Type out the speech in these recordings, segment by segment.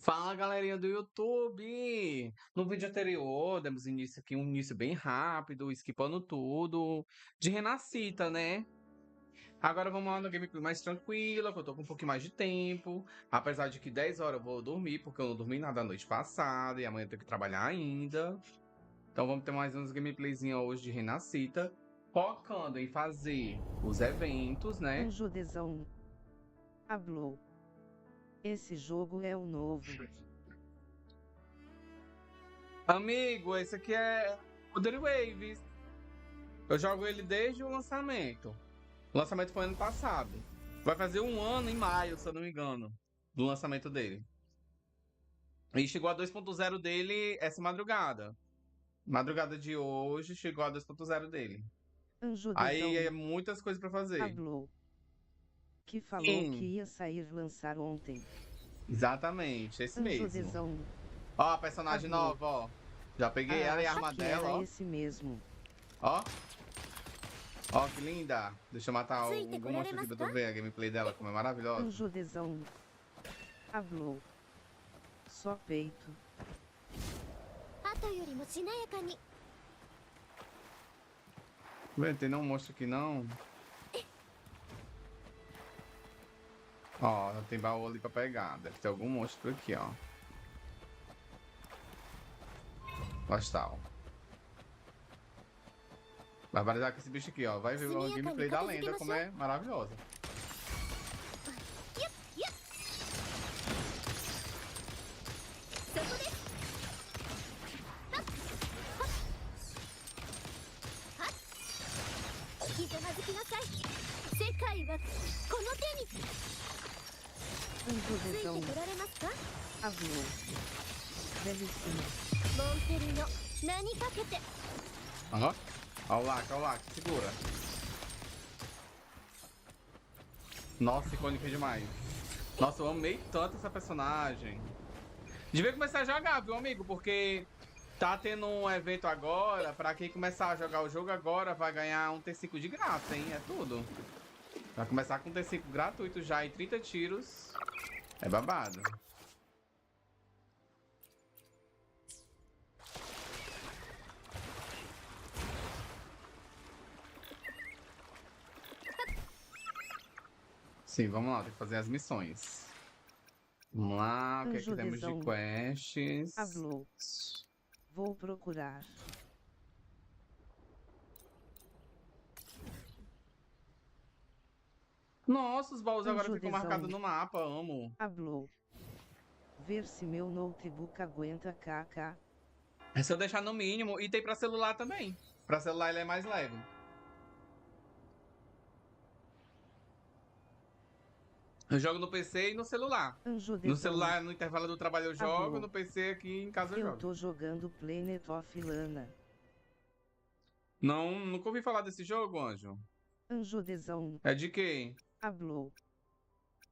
Fala galerinha do YouTube! No vídeo anterior, demos início aqui, um início bem rápido, skipando tudo, de Rinascita, né? Agora vamos lá no gameplay mais tranquila, que eu tô com um pouquinho mais de tempo. Apesar de que 10 horas eu vou dormir, porque eu não dormi nada a noite passada e amanhã eu tenho que trabalhar ainda. Então vamos ter mais uns gameplayzinhos hoje de Rinascita, focando em fazer os eventos, né? Anjo desão. Hablou. Esse jogo é o novo. Amigo, esse aqui é WUTHERINGWAVES. Eu jogo ele desde o lançamento. O lançamento foi ano passado. Vai fazer um ano em maio, se eu não me engano, do lançamento dele. E chegou a 2.0 dele essa madrugada. Madrugada de hoje chegou a 2.0 dele. Anjo Aí é desão. muitas coisas pra fazer. Hablou. Que falou Sim, que ia sair lançar ontem. exatamente, esse Anjo mesmo. desão. Ó, a personagem Hablou. nova, ó. Já peguei ela e a Acho arma que dela, era ó. esse mesmo. Ó. Ó, que linda. Deixa eu matar algum monstro aqui pra tu ver a gameplay dela, como é maravilhosa. Anjo desão. Hablou. Só peito. Não tem nenhum monstro aqui não. Ó, tem baú ali pra pegar. Deve ter algum monstro por aqui, ó. Lá está, ó. Vai barbarizar com esse bicho aqui, ó. Vai ver o gameplay da lenda, como é maravilhosa. Anjo desão. Hablou. Belíssimo. Ó. Ó o Lac, segura. Nossa, icônica demais. Nossa, eu amei tanto essa personagem. Devia começar a jogar, viu, amigo? Porque tá tendo um evento agora. Pra quem começar a jogar o jogo agora, vai ganhar um T5 de graça, hein? É tudo. Vai começar com um T5 gratuito já e 30 tiros. É babado. Sim, vamos lá, tem que fazer as missões. Vamos lá, o que é que Anjo temos de desão. quests? Hablou. Vou procurar. Nossa, os baús agora Anjo ficam desão. marcados no mapa, amo. Hablou. Ver se meu notebook aguenta kk. É se eu deixar no mínimo. E tem pra celular também. Pra celular ele é mais leve. Eu jogo no PC e no celular. Anjo No desão. celular, no intervalo do trabalho eu jogo, Hablou. no PC aqui em casa eu Eu jogo. tô jogando Planet of Lana. Não, nunca ouvi falar desse jogo, Anjo. Anjo desão. É de quem? Hablou.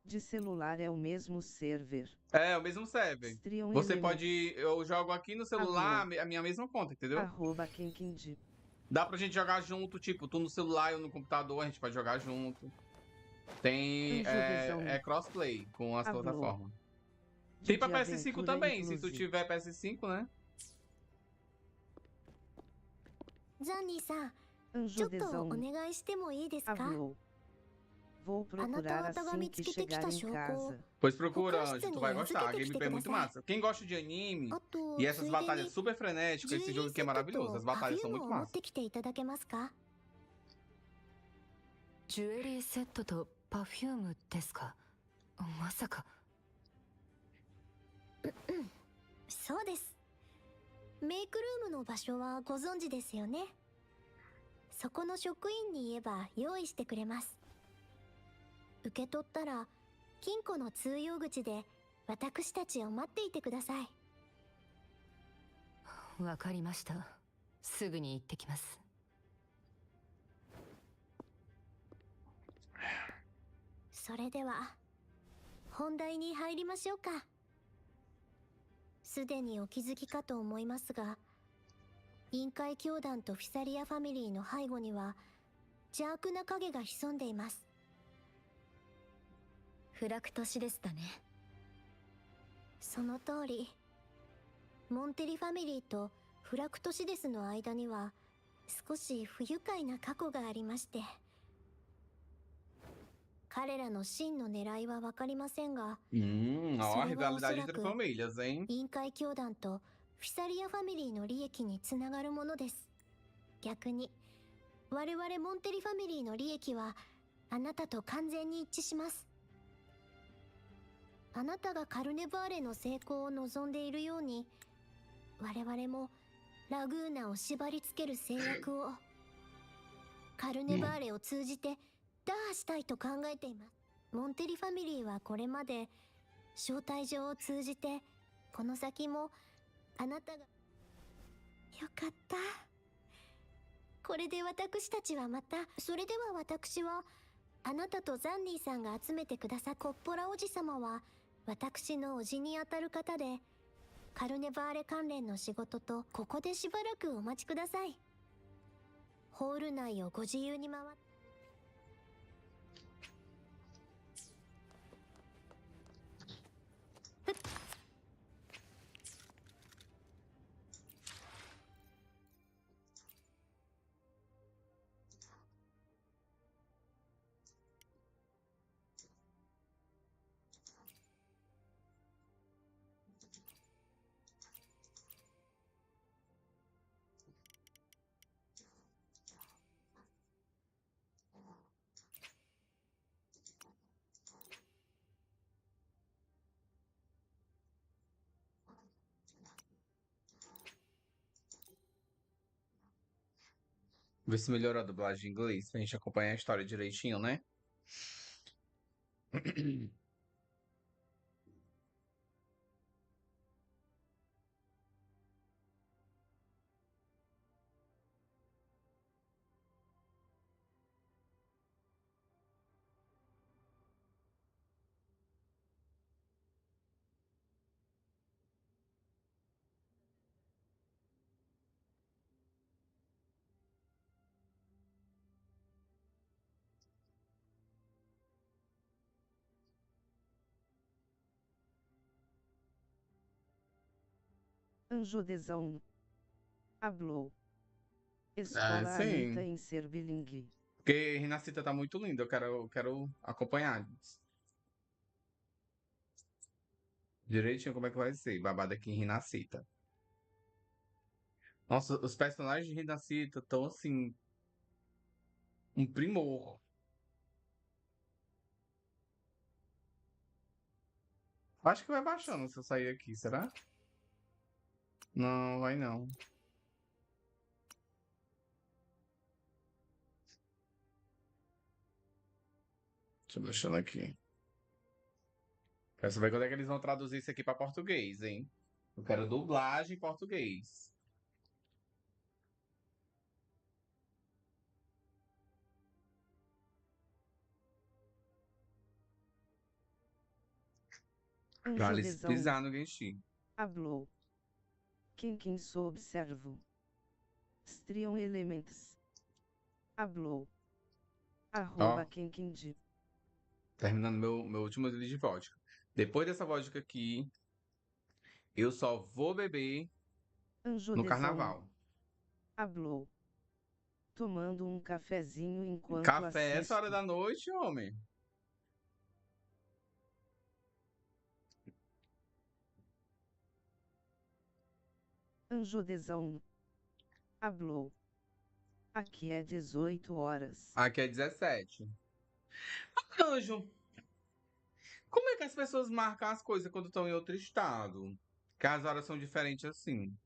De celular é o mesmo server. É, o mesmo server. Striam Você Elements. pode... Eu jogo aqui no celular a minha mesma conta, entendeu? Arroba quem. Dá pra gente jogar junto, tipo, tu no celular e eu no computador, a gente pode jogar junto. Tem... Anjo desão. É crossplay com as Hablou. plataformas. De Tem pra PS5 aventura também, se tu inclusive. tiver PS5, né? Anjo desão. Hablou. Vou procurar assim que chegar em casa. Pois procura, Anjo, tu vai gostar. A gameplay é muito massa. Quem gosta de anime e essas batalhas super frenéticas, esse jogo aqui é maravilhoso. As batalhas são muito massas. ジュエリーセットとパフュームですか？まさか。そうです。メイクルームの場所はご存知ですよね。そこの職員に言えば用意してくれます。受け取ったら金庫の通用口で私たちを待っていてください。わかりました。すぐに行ってきます。それでは本題に入りましょうか。すでにお気づきかと思いますが、臨海教団とフィサリアファミリーの背後には邪悪な影が潜んでいます。フラクトシデスだね。その通り。モンテリファミリーとフラクトシデスの間には少し不愉快な過去がありまして、彼らの真の狙いは分かりませんが、Ó, a それはおそ rivalidade ら entre く famílias, hein? 委員会教団とフィサリアファミリーの利益につながるものです。逆に我々モンテリファミリーの利益はあなたと完全に一致します。あなたがカルネバーレの成功を望んでいるように、我々もラグーナを縛り付ける制約をカルネバーレを通じて打破したいと考えています。モンテリファミリーはこれまで招待状を通じて、この先もあなたが。よかった。これで私たちはまた。それでは私はあなたとザンニーさんが集めてくださコッポラおじさまは私の叔父にあたる方で、カルネバーレ関連の仕事とここでしばらくお待ちください。ホール内をご自由に回って。Ver se melhorou a dublagem em inglês, pra gente acompanhar a história direitinho, né? Anjo Desão. Hablou. Ah, Escola Anitta sim. em ser bilingue. Porque Rinascita tá muito linda, eu quero acompanhar direitinho como é que vai ser. Babado aqui em Rinascita. Nossa, os personagens de Rinascita estão assim, um primor. Acho que vai baixando se eu sair aqui, será? Não, vai não. Deixa eu baixando aqui. Quero saber quando é que eles vão traduzir isso aqui pra português, hein? Eu quero dublagem em português. Pra Anjo eles Desão. pisar no Genshin. Hablou. Quem sou observo. Striam Elements. Hablou. Ó, Quem. terminando meu último litro de vodka. Depois dessa vodka aqui, eu só vou beber Anjo no Desão. carnaval. Hablou. Tomando um cafezinho enquanto Café essa hora assisto. da noite, homem. Anjo Desão. Hablou. Aqui é 18 horas. Aqui é 17. Anjo, como é que as pessoas marcam as coisas quando estão em outro estado? Que as horas são diferentes assim.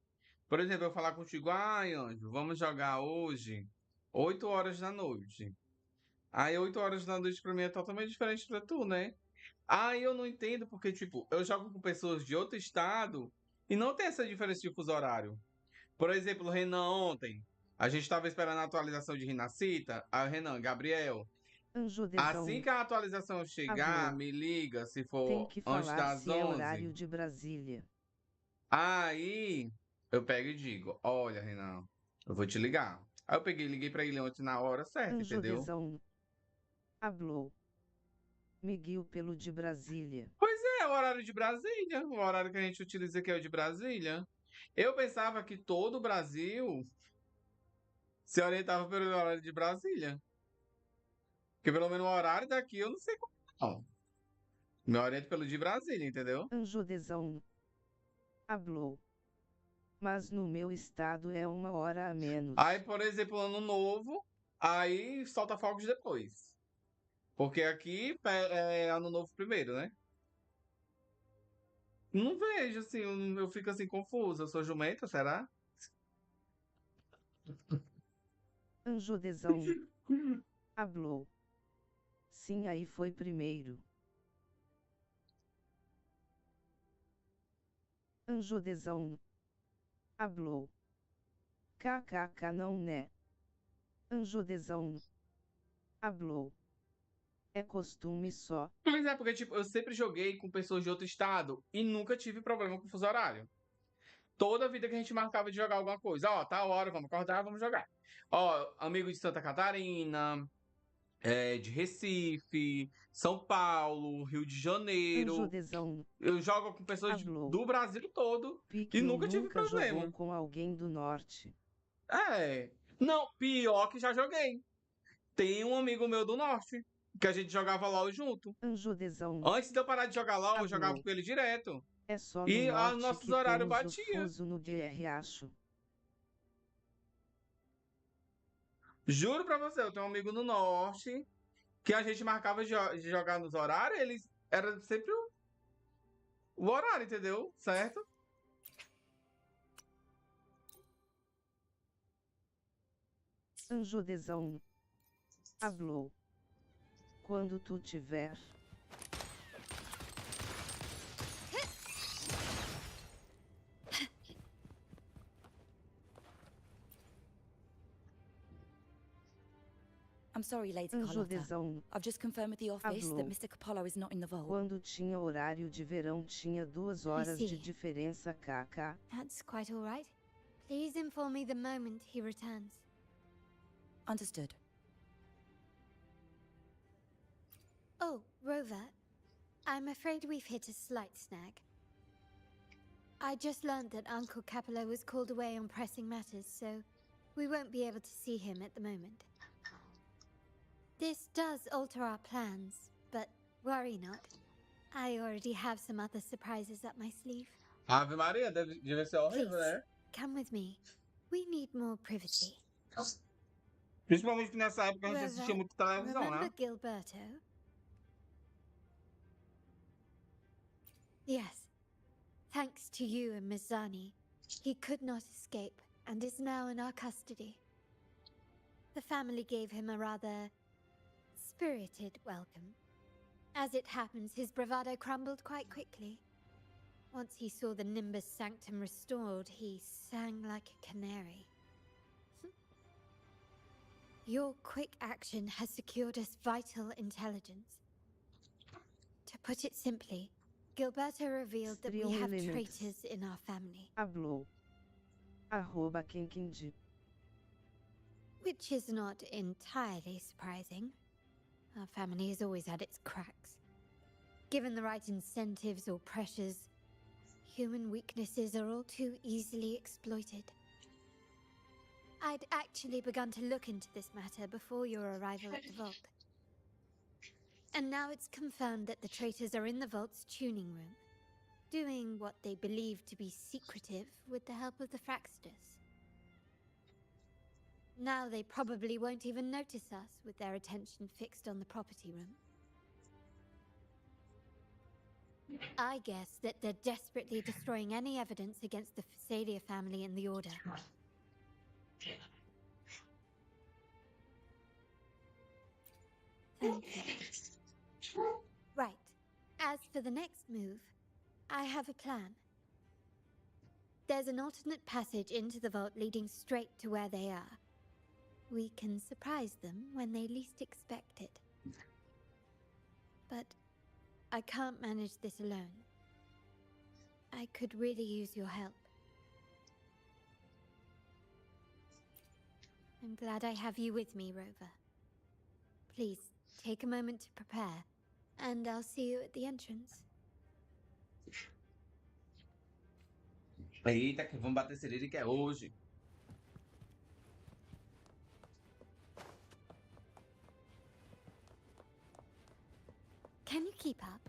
Por exemplo, eu falar contigo, ai, Anjo, vamos jogar hoje 8 horas da noite. Aí 8 horas da noite pra mim é totalmente diferente pra tu, né? Aí eu não entendo porque, tipo, eu jogo com pessoas de outro estado e não tem essa diferença de fuso horário. Por exemplo, o Renan ontem, a gente tava esperando a atualização de Rinascita. Aí o Renan, Gabriel, Anjo Desão. assim que a atualização chegar, Hablou. me liga se Tem for que antes falar das se é 11. horário de Brasília. Aí eu pego e digo, olha, Renan, eu vou te ligar. Aí eu peguei e liguei pra ele ontem na hora certa, Anjo entendeu? Desão. Hablou. Miguel pelo de Brasília. Pois é, o horário de Brasília. O horário que a gente utiliza aqui é o de Brasília. Eu pensava que todo o Brasil se orientava pelo horário de Brasília. Porque pelo menos o horário daqui eu não sei como. Não. Me oriento pelo de Brasília, entendeu? Anjo desão. Hablou. Mas no meu estado é 1 hora a menos. Aí, por exemplo, ano novo, aí solta fogos depois. Porque aqui é ano novo primeiro, né? Não vejo, assim, eu fico assim confuso. Eu sou jumenta, será? Anjo desão. Hablou. Sim, aí foi primeiro. Anjo desão. Hablou. KKK não né. Anjo desão. Hablou. É costume só. Mas é porque, tipo, eu sempre joguei com pessoas de outro estado e nunca tive problema com o fuso horário. Toda vida que a gente marcava de jogar alguma coisa, ó, tá hora, vamos acordar, vamos jogar. Ó, amigo de Santa Catarina, de Recife, São Paulo, Rio de Anjo Janeiro. desão. Eu jogo com pessoas Hablou. do Brasil todo e Pique nunca tive nunca jogou problema. com alguém do norte. É. Não, pior que já joguei. Tem um amigo meu do norte que a gente jogava LOL junto. Anjo desão. Antes de eu parar de jogar LOL, eu jogava Hablou. com ele direto. É só no E os norte nossos que horários temos o batiam. fuso no DRH. Juro pra você, eu tenho um amigo no norte que a gente marcava de jogar nos horários, eles era sempre o horário, entendeu? Certo? Anjo desão. Hablou. Quando tu tiver. I'm sorry, Lady Anjo Carlotta. desão. I've just confirmed with the office that Hablou. Mr. Capello is not in the vault. Quando tinha horário de verão tinha 2 horas see. de diferença KK. That's quite all right. Please inform me the moment he returns. Understood. Oh, Rover. I'm afraid we've hit a slight snag. I just learned that Uncle Capello was called away on pressing matters, so we won't be able to see him at the moment. This does alter our plans, but worry not. I already have some other surprises up my sleeve. Ave Maria, deve ser horrível, Please, né? come with me. We need more privacy. Principalmente que nessa época a gente Rover, assistia muito televisão, remember né? Gilberto? Yes. Thanks to you and Miss Zani, he could not escape and is now in our custody. The family gave him a rather spirited welcome. As it happens, his bravado crumbled quite quickly. Once he saw the Nimbus Sanctum restored, he sang like a canary. Your quick action has secured us vital intelligence. To put it simply, Gilberto revealed that we have Limits. traitors in our family. Hablou. Arroba quem quindi. Which is not entirely surprising. Our family has always had its cracks. Given the right incentives or pressures, human weaknesses are all too easily exploited. I'd actually begun to look into this matter before your arrival at the vault. And now it's confirmed that the traitors are in the vault's tuning room, doing what they believe to be secretive with the help of the Fraxters. Now they probably won't even notice us with their attention fixed on the property room. I guess that they're desperately destroying any evidence against the Phasalia family and the Order. Thank you. Right. As for the next move, I have a plan. There's an alternate passage into the vault leading straight to where they are. We can surprise them when they least expect it. But I can't manage this alone. I could really use your help. I'm glad I have you with me, Rover. Please, take a moment to prepare, and I'll see you at the entrance. Eita, que vamos bater Siriri que é hoje. Can you keep up?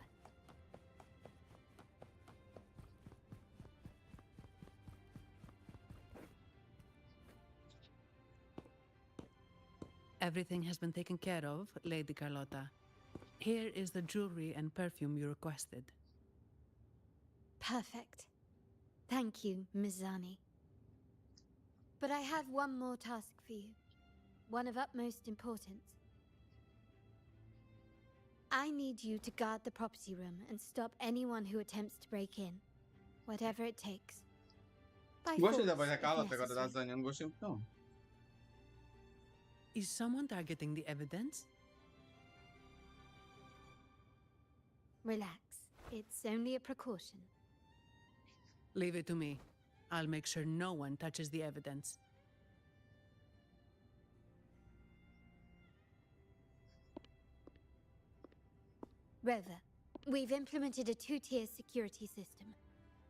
Everything has been taken care of, Lady Carlotta. Here is the jewelry and perfume you requested. Perfect. Thank you, Ms. Zani. But I have one more task for you. One of utmost importance. I need you to guard the property room and stop anyone who attempts to break in. Whatever it takes. By Gostei da force, voz da if Carlota, agora da necessary. Zânia eu não gostei muito, não. Is someone targeting the evidence? Relax. It's only a precaution. Leave it to me. I'll make sure no one touches the evidence. Rover, we've implemented a two-tier security system.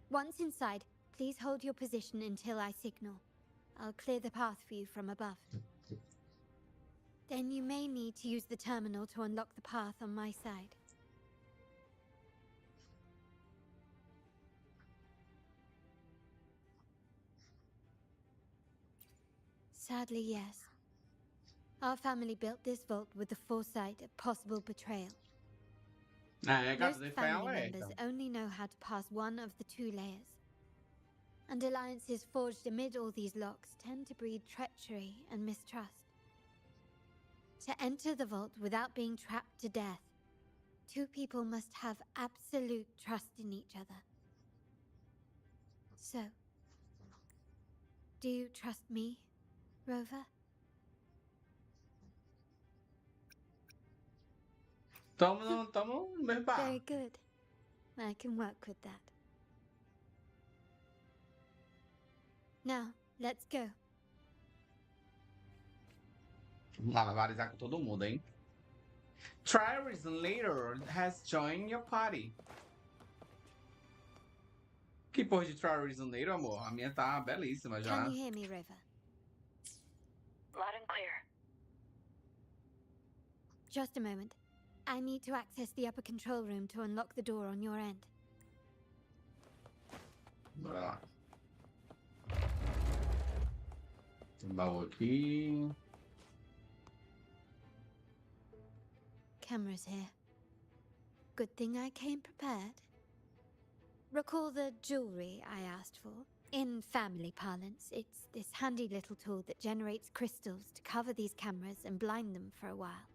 Once inside, please hold your position until I signal. I'll clear the path for you from above. Then you may need to use the terminal to unlock the path on my side. Sadly, yes. Our family built this vault with the foresight of possible betrayal. É, gata, Most tem que ficar em family alerta. members only know how to pass one of the two layers. And alliances forged amid all these locks tend to breed treachery and mistrust. To enter the vault without being trapped to death, two people must have absolute trust in each other. So, do you trust me, Rover? Tamo no mesmo barco. Very good. I can work with that. Now, let's go. Malabarizar com todo mundo, hein? Travis later has joined your party. Que porra de Travis later, amor? A minha tá belíssima já. Can you hear me, Rover? Loud and clear. Just a moment. I need to access the upper control room to unlock the door on your end. Bora lá. Tem baú aqui. Cameras here. Good thing I came prepared. Recall the jewelry I asked for? In family parlance, it's this handy little tool that generates crystals to cover these cameras and blind them for a while.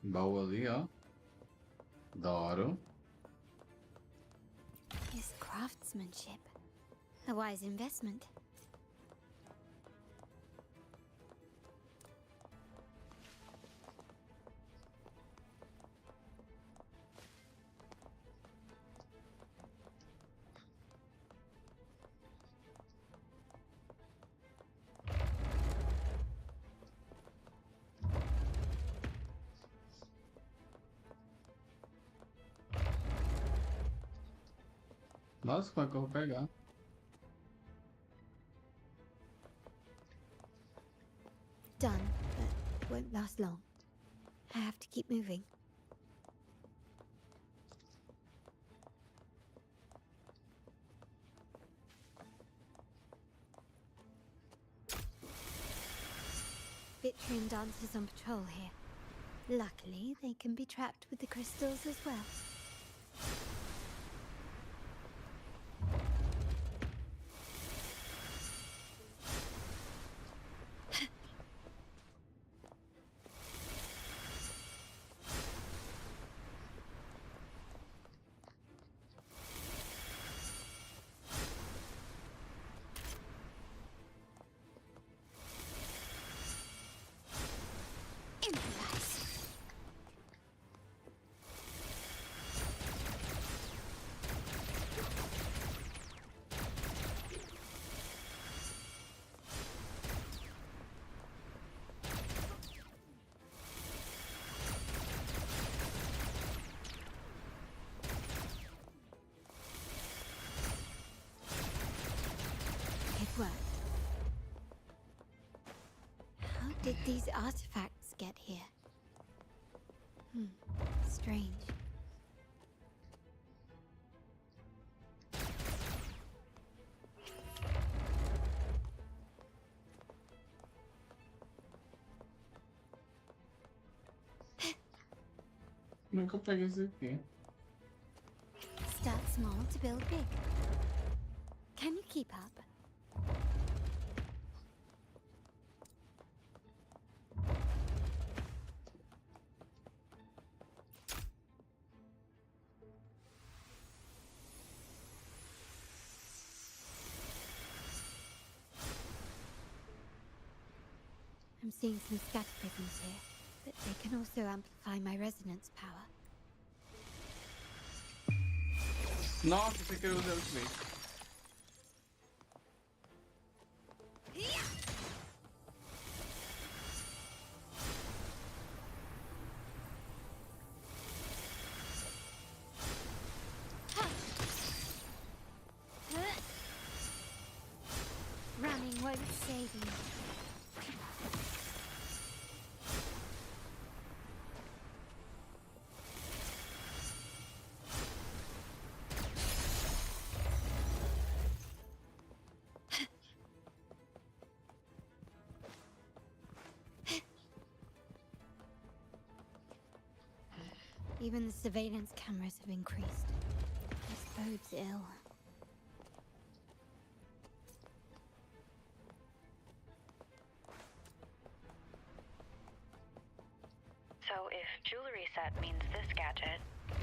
Baú ali, ó. Adoro. His craftsmanship. A wise investment. Nossa, como é que eu vou pegar? Done, but won't last long. I have to keep moving. Vitrian dancers on patrol here. Luckily, they can be trapped with the crystals as well. worked. How did these artifacts get here? Strange. Como é que eu pego esse aqui? Start small to build big. Can you keep up? I'm seeing some scatter prisms here, but they can also amplify my resonance power. Nossa, você queria usar o ultimate. Running won't save you. Even the surveillance cameras have increased. This bodes ill. So if jewelry set means this gadget,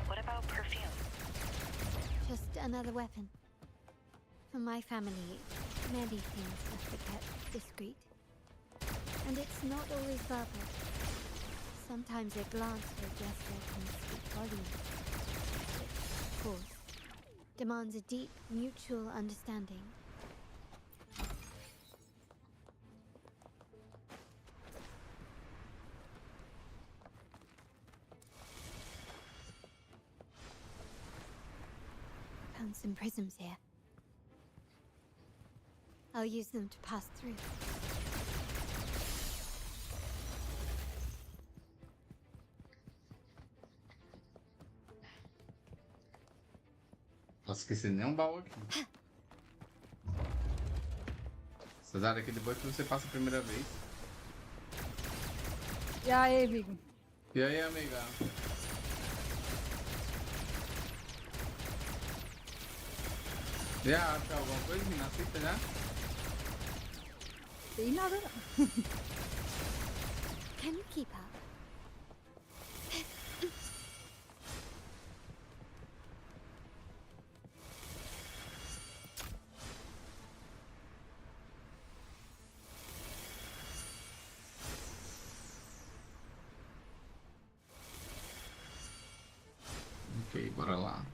what about perfume? Just another weapon. For my family, many things must be kept discreet. And it's not always verbal. Sometimes a glance or a gesture can speak volumes. Which, of course, demands a deep mutual understanding. Found some prisms here. I'll use them to pass through. Nossa, esqueci nem um baú aqui. Essas áreas aqui depois que você passa a primeira vez. E aí, amigo? E aí, amiga? Já achou alguma coisa, Rinascita, já? Tem nada não. Can you keep up? Ok, bora lá.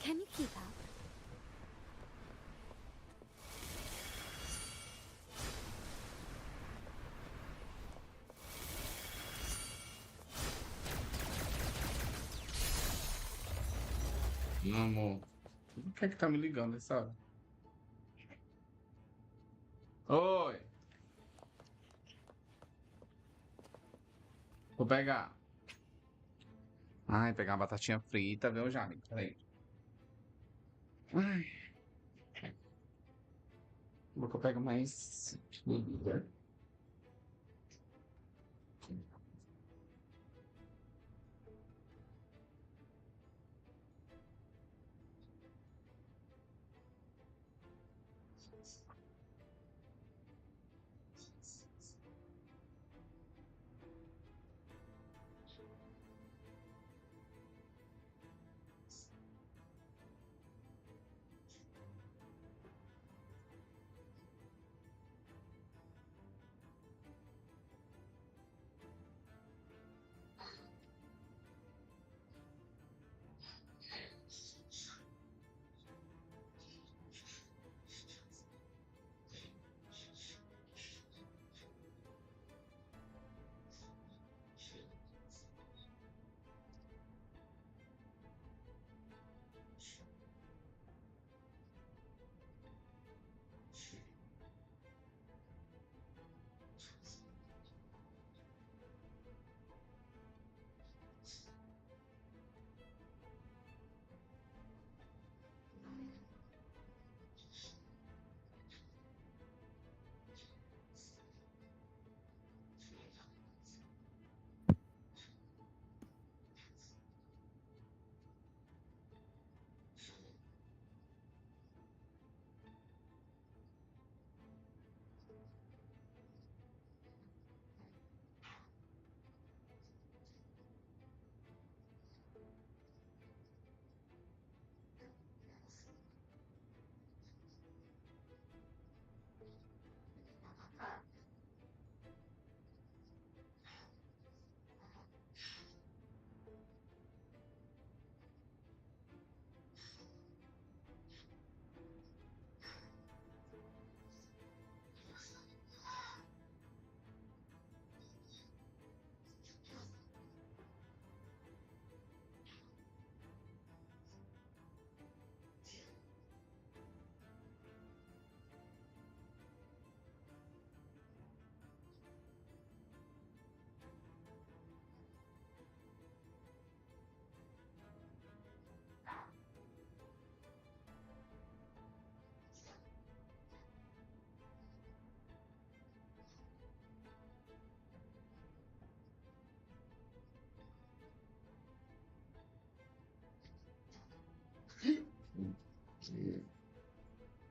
Can you keep up? Não, amor. O que é que tá me ligando essa hora? Oi! Vou pegar. Ai, pegar uma batatinha frita, viu, já, amigo? Peraí. Ai. Vou que eu pego mais.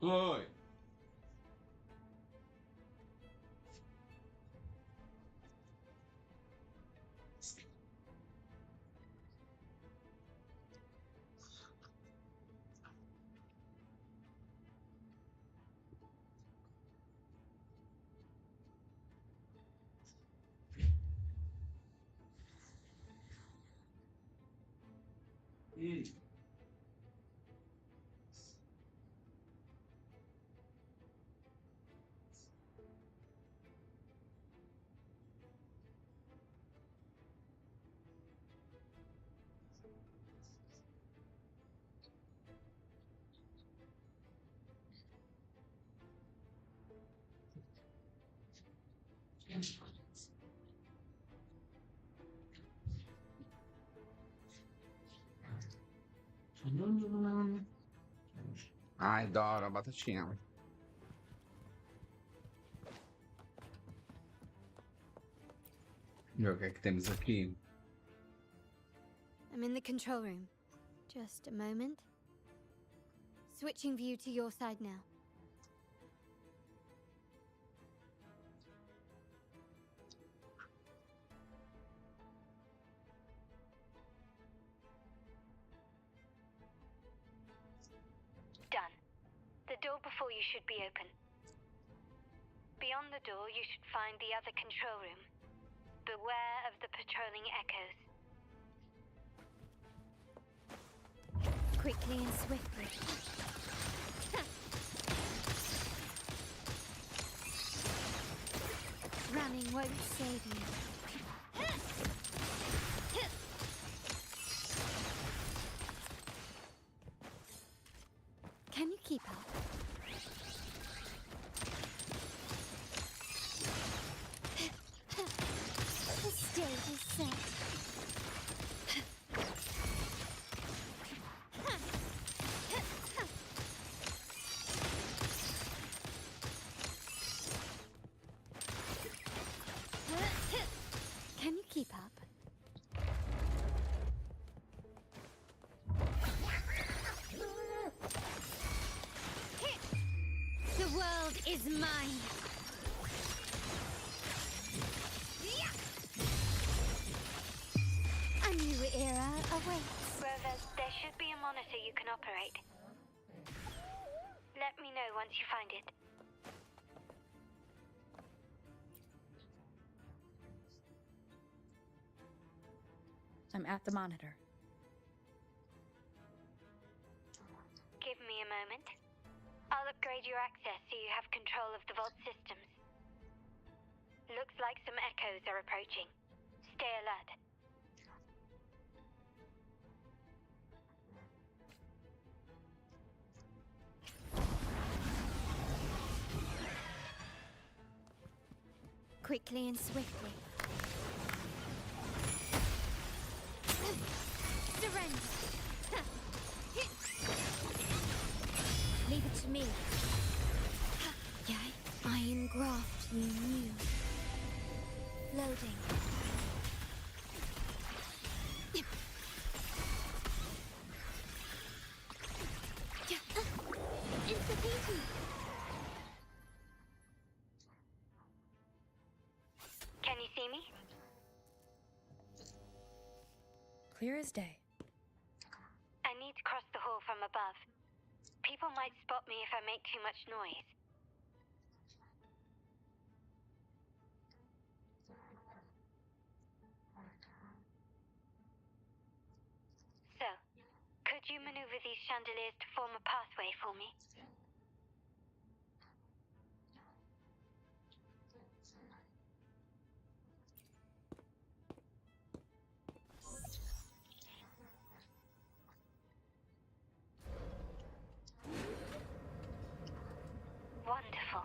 Oi. Ai, adoro a batatinha. E o que é que temos aqui? I'm in the control room. Just a moment. Switching view to your side now. Done. The door before you should be open. Beyond the door, you should find the other control room. Beware of the patrolling echoes. Quickly and swiftly. Running won't save you. Can you keep up? The stage is set. Can you keep up? The world is mine. A new era awaits. Rovers, there should be a monitor you can operate. Let me know once you find it. I'm at the monitor. Give me a moment. I'll upgrade your access so you have control of the vault systems. Looks like some echoes are approaching. Stay alert. Quickly and swiftly. Surrender. Leave it to me. I engraft you new. Loading. Insta-beating. Can you see me? Clear as day. I need to cross the hall from above. People might spot me if I make too much noise. So, could you maneuver these chandeliers to form a pathway for me? Wonderful.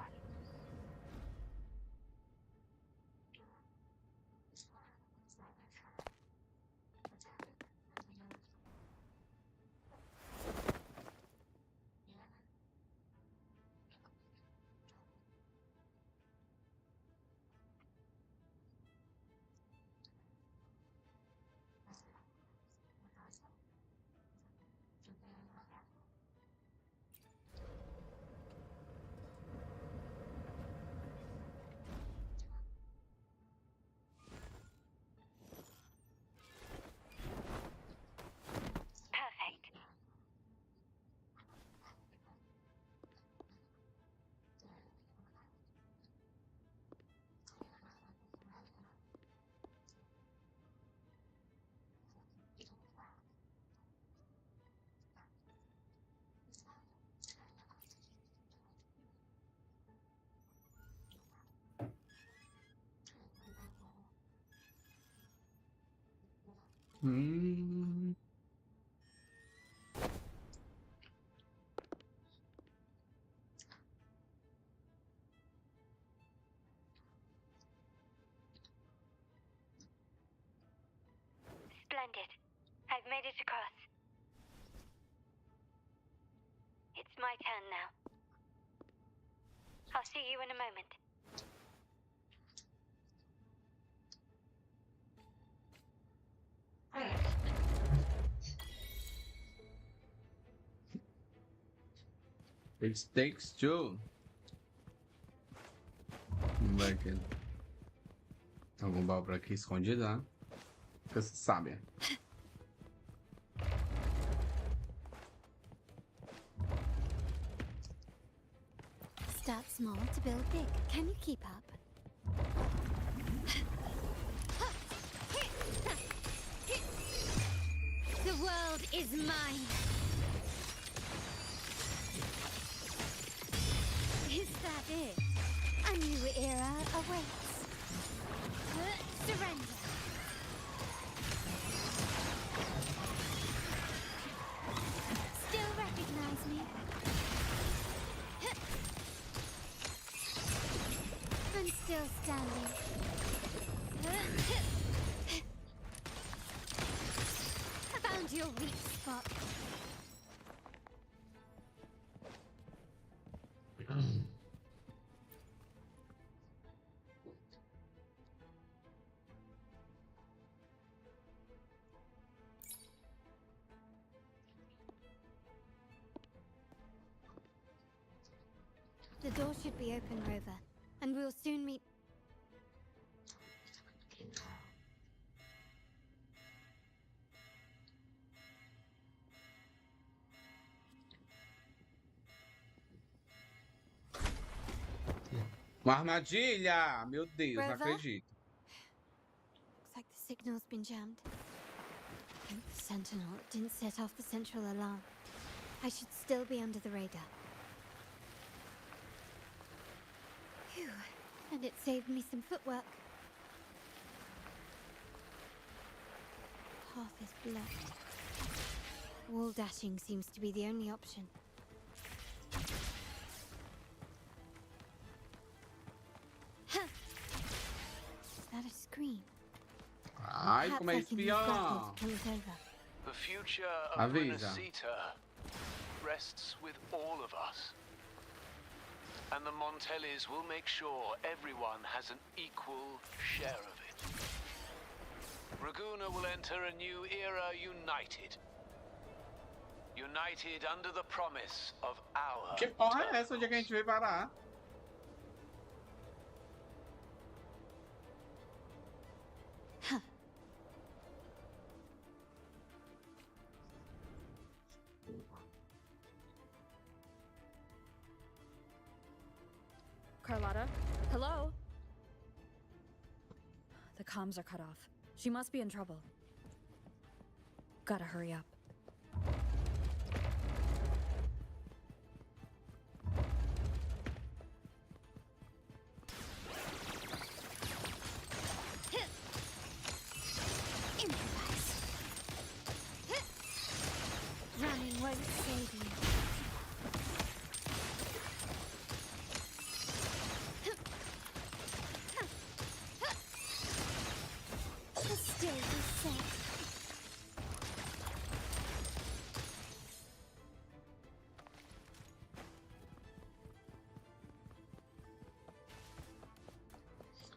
Hum. Splendid. I've made it across. It's my turn now. I'll see you in a moment. It takes two. Vai aqui. Algum baú por aqui escondido, né? Porque você sabe. Start small to build big. Can you keep up? The world is mine. Is that it? A new era awaits. Surrender. Still recognize me? I'm still standing. I found your weak spot. The door should be open, Rover, and we'll soon meet. Uma armadilha! Meu Deus, não Rover? acredito. Looks like the signal's been jammed. I hope the Sentinel didn't set off the central alarm. I should still be under the radar. Phew, and it saved me some footwork. Path is blocked. Wall dashing seems to be the only option. Huh. Is that a scream? Ai, como é Perhaps I can use grapple espião! to pull it over. The future of Avisa. Rinascita rests with all of us. And the Montellis will make sure everyone has an equal share of it. Raguna will enter a new era united. United under the promise of our Que porra é essa? Onde é que a gente veio parar? Carlotta? Hello? The comms are cut off. She must be in trouble. Gotta hurry up. Improvise. Running won't save you. The stage is set.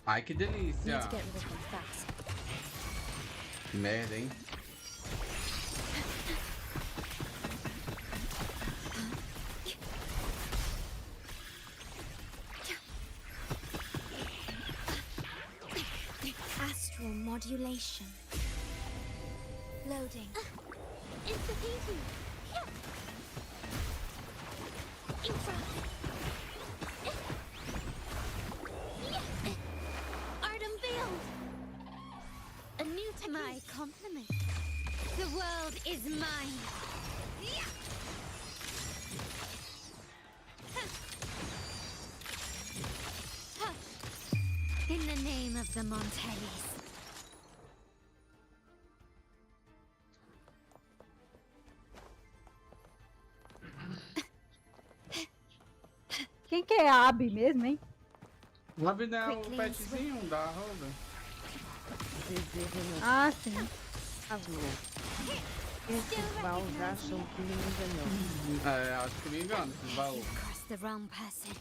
Ai, que delícia! Need to get rid of them fast. Que merda, hein? Astral modulation. Loading. Interfeeding. Infra. Art unveiled. A new technique. My compliment. The world is mine. Touch. In the name of the Montellis. Quem que é a Abby mesmo, hein? A vida é o petzinho da Roda. Ah, sim. Esses baús acham que me enganou. É, acho que me engano, esses baús. Across the wrong person.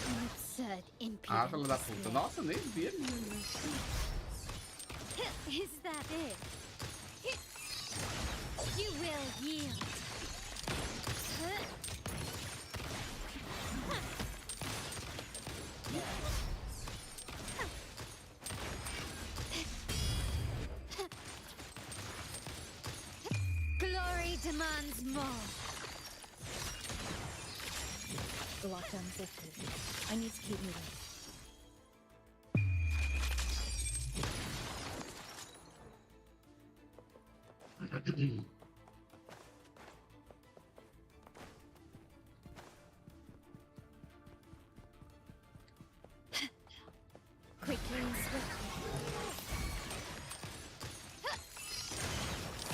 An absurd Ah, filha da impudence. puta. Nossa, eu nem vi ele. Is that it? You will yield. Glory demands more. The lockdown's lifted. I need to keep moving. Quickly and swiftly.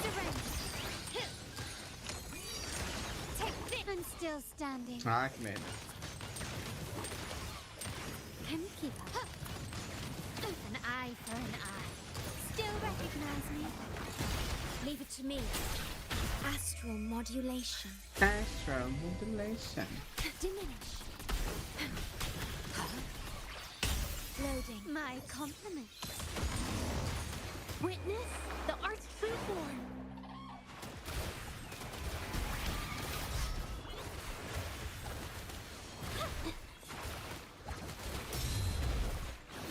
Surrender. Take this. I'm still standing. Ah, que merda. Can you keep up? An eye for an eye. Still recognize me? Leave it to me. Astral modulation. Astral modulation. Diminish. Loading. My compliments. Witness the art's true form.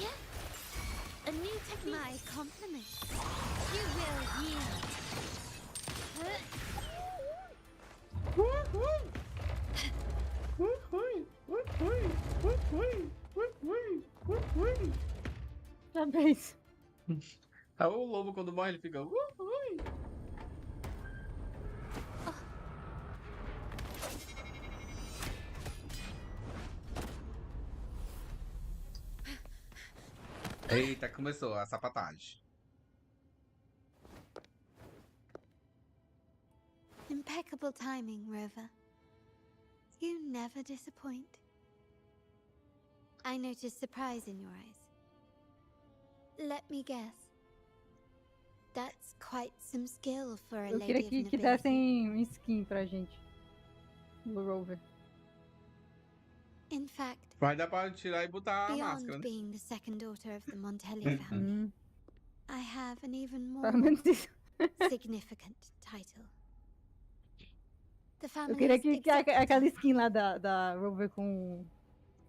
Yeah. A new technique. My compliments. You will yield. Já fez. É o lobo quando morre, ele fica. Ui. Eita, começou a sapatagem. Impeccable timing, Rover. You never disappoint. I noticed surprise in your eyes. Let me guess. That's quite some skill for a Eu lady queria of que nobility. dessem um skin pra gente. No Rover. In fact, Vai dar pra tirar e botar a beyond máscara, né? being the second daughter of the Montelli family, I have an even more Pelo menos isso. significant title. The Eu queria family's que aquela executor. skin lá da Rover com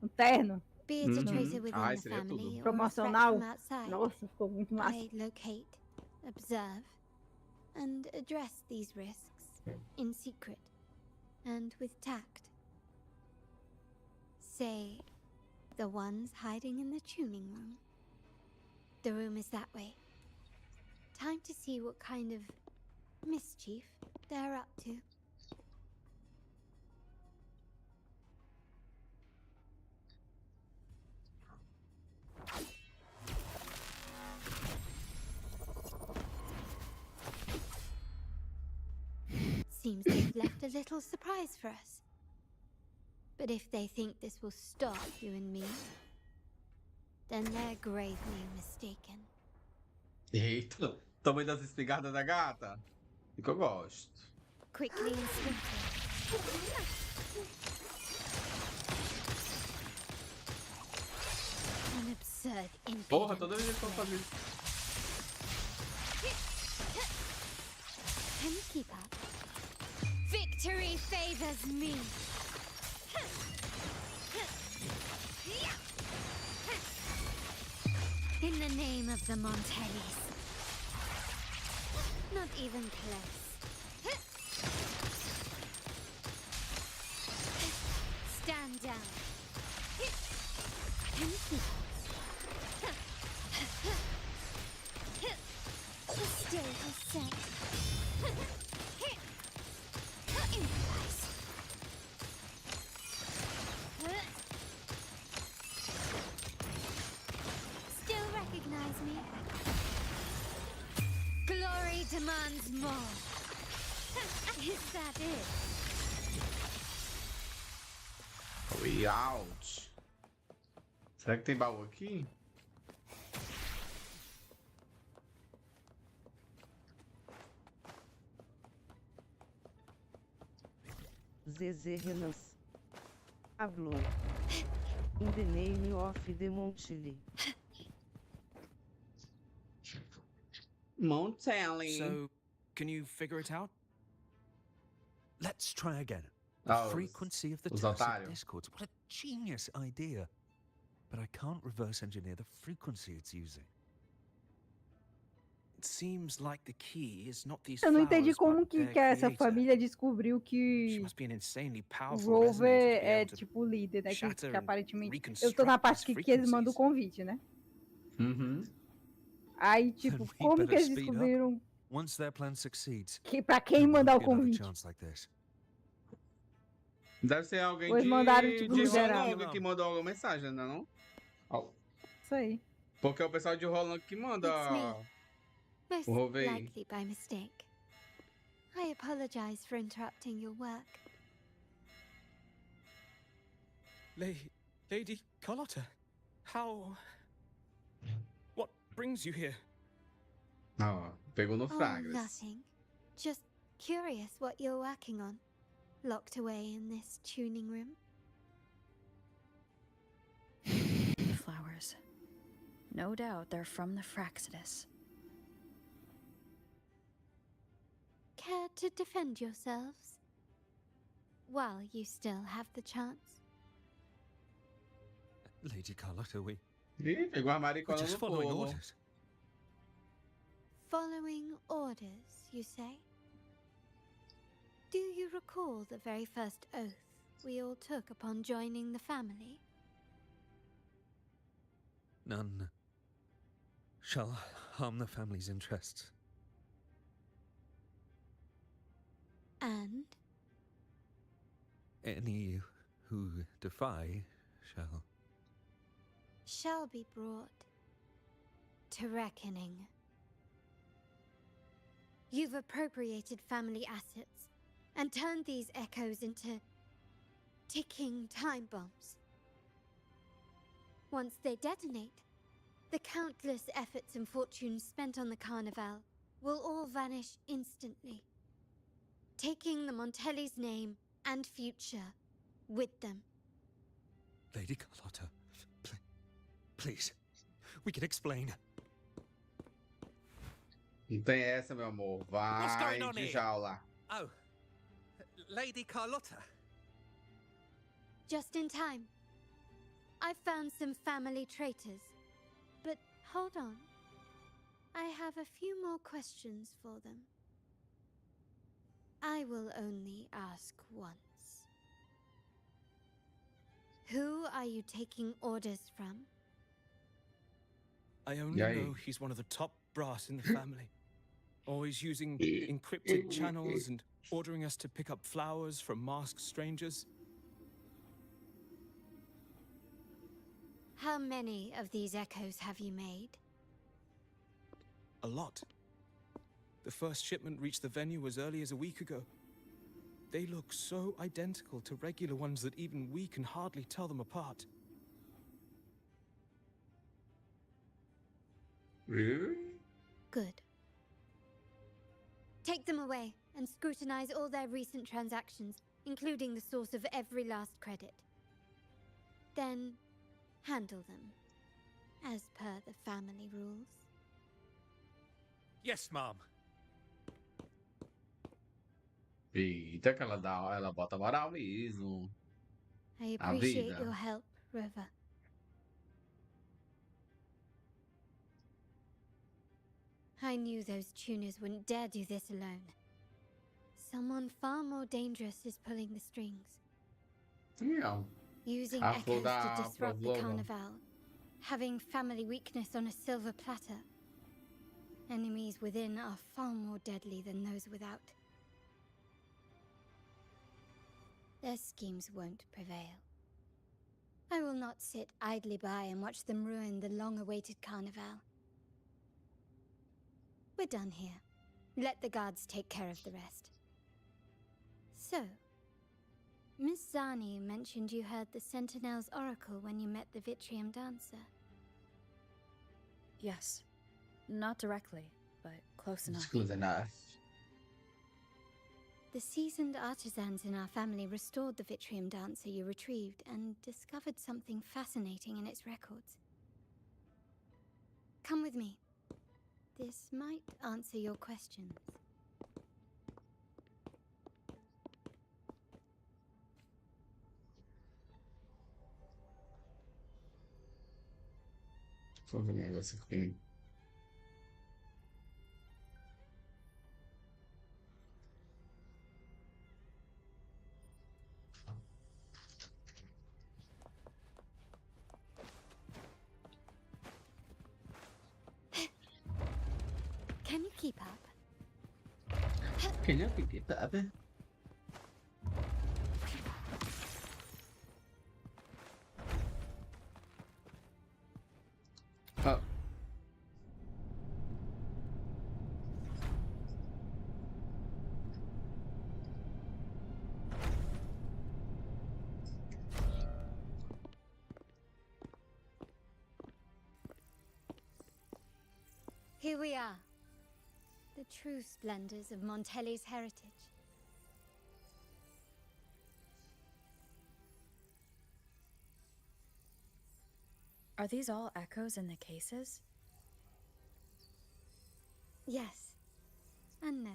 um terno Be it a traitor within Ai, the seria tudo. family or a threat promocional. from outside. Nossa, ficou muito massa. I locate, observe, and address these risks in secret and with tact. Say, the ones hiding in the tuning room. The room is that way. Time to see what kind of mischief they're up to. Seems they've left a little surprise for us. But if they think this will stop you and me, then they're gravely mistaken. Eita, tamanho das espingardas da gata. E que eu gosto. Quickly and swiftly. An absurd Porra, impudence. toda vez que eu fazer isso. Can you keep up? Victory favors me. In the name of the Montellis. Not even close. Stand down. Can you keep up? Still has set. Improvise. Still recognize me? Glory demands more. Is that it? We out. Será que tem baú aqui? ZZ Renas. Avlo. In the name of the Monteli. Montelli. So, can you figure it out? Let's try again. The Oh, frequency of the os tacit otários. discords. What a genius idea. But I can't reverse engineer the frequency it's using. It seems like the key is not these Eu não flowers, entendi como but que, their que essa creator. família descobriu She que must be an insanely o powerful resonator to be Rover é able to tipo o líder, né? Que shatter and aparentemente. Eu tô reconstruct na parte these que eles mandam o frequencies. convite, né? Uhum. Aí, Then tipo, we como que better eles speed up. descobriram Once their plan succeeds, que pra there quem mandar o won't be another convite? chance like this. Deve ser alguém Ou eles mandaram, tipo, de no geral. Rolong que mandou alguma mensagem, não é não? Ó, Isso aí. porque é o pessoal de Rolong que manda It's me. Most Rovei. likely by mistake. I apologize for interrupting your work. Lady Carlotta, how... What brings you here? Ó, pegou no Oh, Fragras. nothing. Just curious what you're working on. Locked away in this tuning room. The flowers. No doubt they're from the Fraxidus. Care to defend yourselves? While you still have the chance. Lady Carlotta, we... Ih, pegou a We're maricona just no following pulo. orders. Following orders, you say? Do you recall the very first oath we all took upon joining the family? None shall harm the family's interests. And? Any who defy Shall be brought to reckoning. You've appropriated family assets and turned these echoes into ticking time bombs. Once they detonate, the countless efforts and fortunes spent on the Carnival will all vanish instantly, taking the Montelli's name and future with them. Lady Carlotta, please, we can explain. Não tem essa, meu amor. What's Vai going on de here? jaula. Oh, Lady Carlotta. Just in time. I've found some family traitors. But hold on. I have a few more questions for them. I will only ask once. Who are you taking orders from? I only know he's one of the top brass in the family. Always using encrypted channels and ordering us to pick up flowers from masked strangers. How many of these echoes have you made? A lot. The first shipment reached the venue as early as a week ago. They look so identical to regular ones that even we can hardly tell them apart. Good. Take them away and scrutinize all their recent transactions, including the source of every last credit. Then, handle them, as per the family rules. Yes, Mom. Eita, que ela bota moral mesmo. I A appreciate vida. your help, Rover. I knew those tuners wouldn't dare do this alone. Someone far more dangerous is pulling the strings. Yeah. Using A echoes flor to da disrupt the Pavlova. Carnival. Having family weakness on a silver platter. Enemies within are far more deadly than those without. Their schemes won't prevail. I will not sit idly by and watch them ruin the long-awaited Carnival. We're done here. Let the guards take care of the rest. So, Miss Zani mentioned you heard the Sentinel's oracle when you met the Vitrium dancer. Yes. Not directly, but close enough. Close enough. The seasoned artisans in our family restored the Vitrium dancer you retrieved and discovered something fascinating in its records. Come with me. This might answer your questions. Vou ver um negócio aqui. Can you keep up? Can you pick it up? Oh. Here we are. The true splendors of Montelli's heritage. Are these all echoes in the cases? Yes. And no.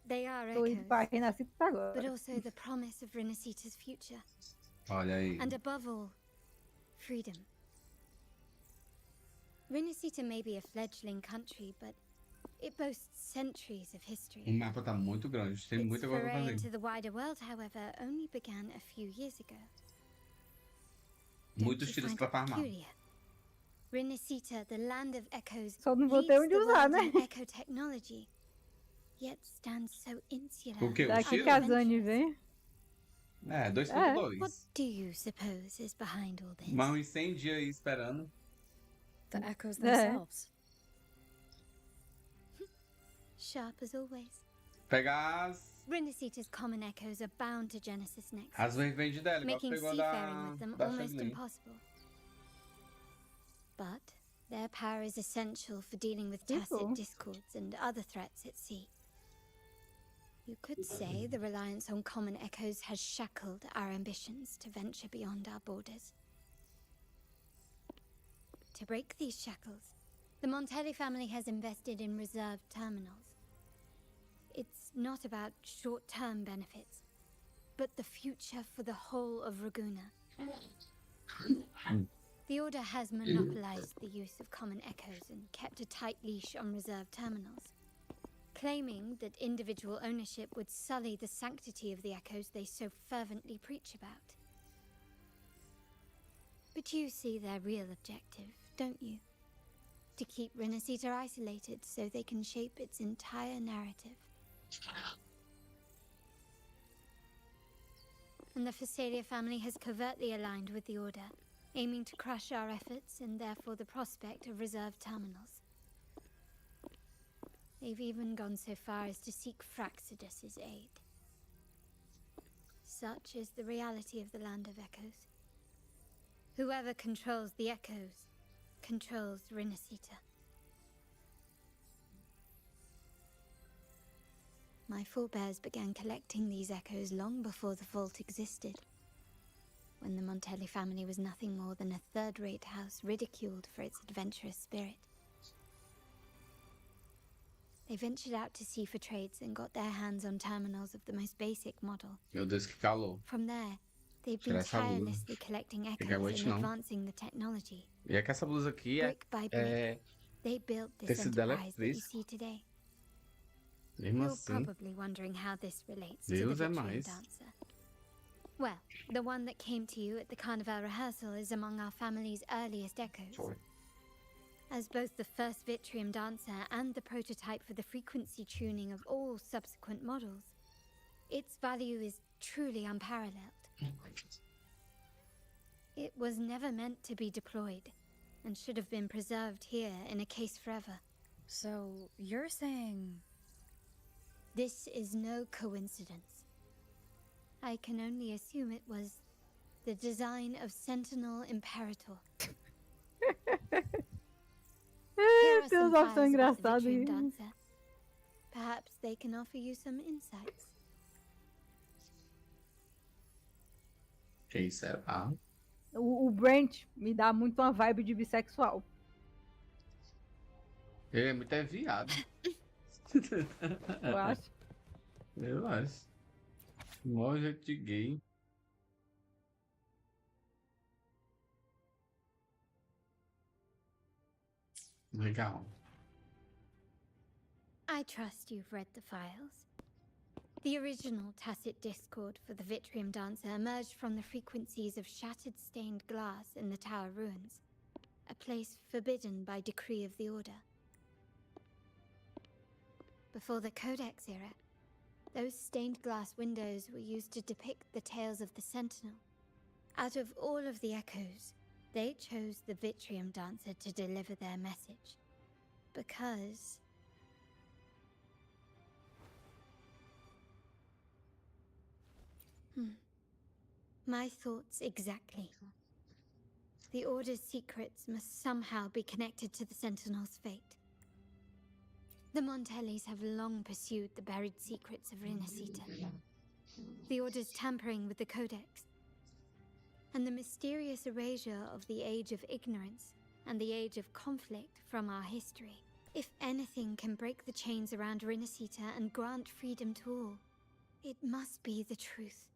They are Tô indo pra echoes, Rinascita agora. but also the promise of Rinascita's future. Olha aí. And above all, freedom. Rinascita may be a fledgling country, but it boasts centuries of history. O mapa tá muito grande, tem Its muita coisa pra foray fazer. into the wider world, however, only began a few years ago. Muitos Don't you tiros find pra it farmar. peculiar? Rinascita, the land of echoes, Só não vou ter leads onde the usar, world né? in echo technology, yet stands so insular. O quê? Os Daqui tiros? que a Zani vem. É, What 2.2. do you suppose is behind all this? Mas uns 100 dias aí esperando. The echoes É. themselves. Sharp as always. Pegar Rinascita's common echoes are bound to Genesis Nexus, as verdes dela, igual making pegou seafaring with them da almost Cheglee. impossible. But their power is essential for dealing with Tipo. tacit discords and other threats at sea. You could say the reliance on common echoes has shackled our ambitions to venture beyond our borders. To break these shackles, the Montelli family has invested in reserved terminals. It's not about short-term benefits, but the future for the whole of Raguna. The Order has monopolized the use of common echoes and kept a tight leash on reserved terminals, claiming that individual ownership would sully the sanctity of the echoes they so fervently preach about. But you see their real objective, don't you? To keep Rinascita isolated so they can shape its entire narrative. And the Phasalia family has covertly aligned with the Order, aiming to crush our efforts and therefore the prospect of reserved terminals. They've even gone so far as to seek Fraxidus's aid. Such is the reality of the Land of Echoes. Whoever controls the Echoes controls Rinascita. My forebears began collecting these echoes long before the vault existed, when the Montelli family was nothing more than a third-rate house ridiculed for its adventurous spirit. They ventured out to sea for trades and got their hands on terminals of the most basic model. Meu Deus, que calor. From there, they've Tirar been essa blusa. tirelessly collecting Fica echoes noite, and não. advancing the technology. E é que essa blusa aqui Brick by brick, they built this tecido dela é enterprise that you fresco. see today. Mesmo You're assim, probably wondering how this relates to Deus the é Vitrium mais. dancer. Well, the one that came to you at the Carnival rehearsal is among our family's earliest echoes. Sorry. As both the first Vitrium dancer and the prototype for the frequency tuning of all subsequent models, its value is truly unparalleled. It was never meant to be deployed, and should have been preserved here in a case forever. So, you're saying... This is no coincidence. I can only assume it was the design of Sentinel Imperator. Here are Tem some umas opções files about the engraçadas Vitrium aí. Dancer. Perhaps they can offer you some insights. Quem será? O Brent me dá muito uma vibe de bissexual. Ele é muito viado. Eu acho. Eu acho. Mó jeito de gay. Legal. I trust you've read the files. The original tacit discord for the Vitrium Dancer emerged from the frequencies of shattered stained glass in the tower ruins, a place forbidden by decree of the Order. Before the Codex era, those stained glass windows were used to depict the tales of the Sentinel. Out of all of the echoes, they chose the Vitrium Dancer to deliver their message. Because... My thoughts exactly. The Order's secrets must somehow be connected to the Sentinel's fate. The Montellis have long pursued the buried secrets of Rinascita. The Order's tampering with the Codex. And the mysterious erasure of the Age of Ignorance and the Age of Conflict from our history. If anything can break the chains around Rinascita and grant freedom to all, it must be the truth.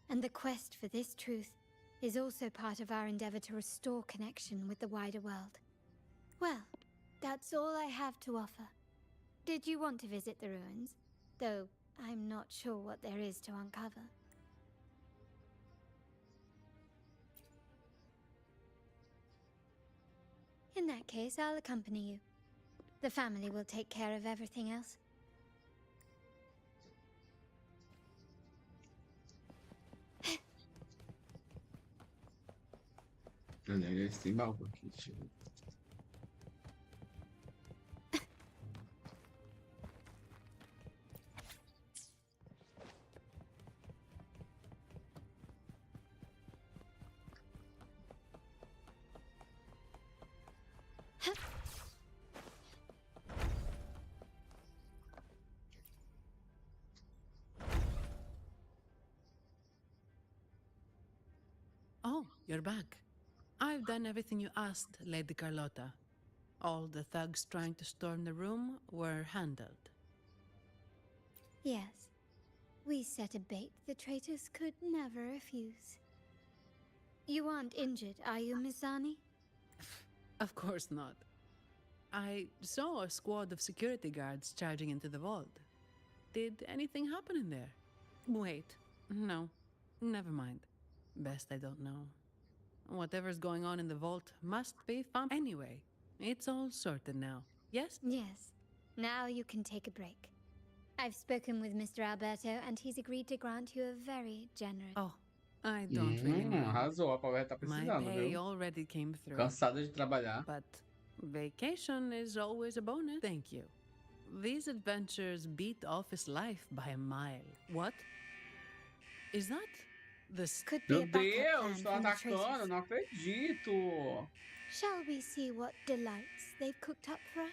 And the quest for this truth is also part of our endeavor to restore connection with the wider world. Well, that's all I have to offer. Did you want to visit the ruins? Though I'm not sure what there is to uncover. In that case, I'll accompany you. The family will take care of everything else. Olha, eles têm balco aqui, tio. Oh, you're back. I've done everything you asked, Lady Carlotta. All the thugs trying to storm the room were handled. Yes. We set a bait the traitors could never refuse. You aren't injured, are you, Mizani? Of course not. I saw a squad of security guards charging into the vault. Did anything happen in there? Wait, no, never mind. Best I don't know. Whatever's going on in the vault must be fun. Anyway, it's all sorted now, yes? Yes. Now you can take a break. I've spoken with Mr. Alberto and he's agreed to grant you a very generous... Oh, I don't really mind. Arrasou, a Paula tá My precisando, pay viu? already came through. Cansada de trabalhar. But vacation is always a bonus. Thank you. These adventures beat office life by a mile. What? Is that the... Could be Meu a backup Deus, plan tô from the atacando, traitors. não acredito. Shall we see what delights they've cooked up for us?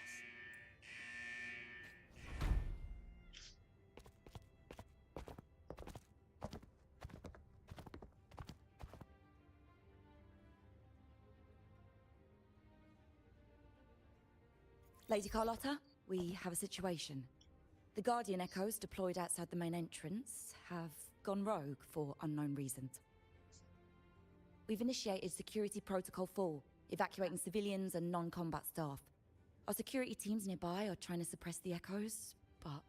Lady Carlotta, we have a situation. The Guardian Echoes deployed outside the main entrance have gone rogue for unknown reasons. We've initiated Security Protocol 4, evacuating civilians and non-combat staff. Our security teams nearby are trying to suppress the Echoes, but...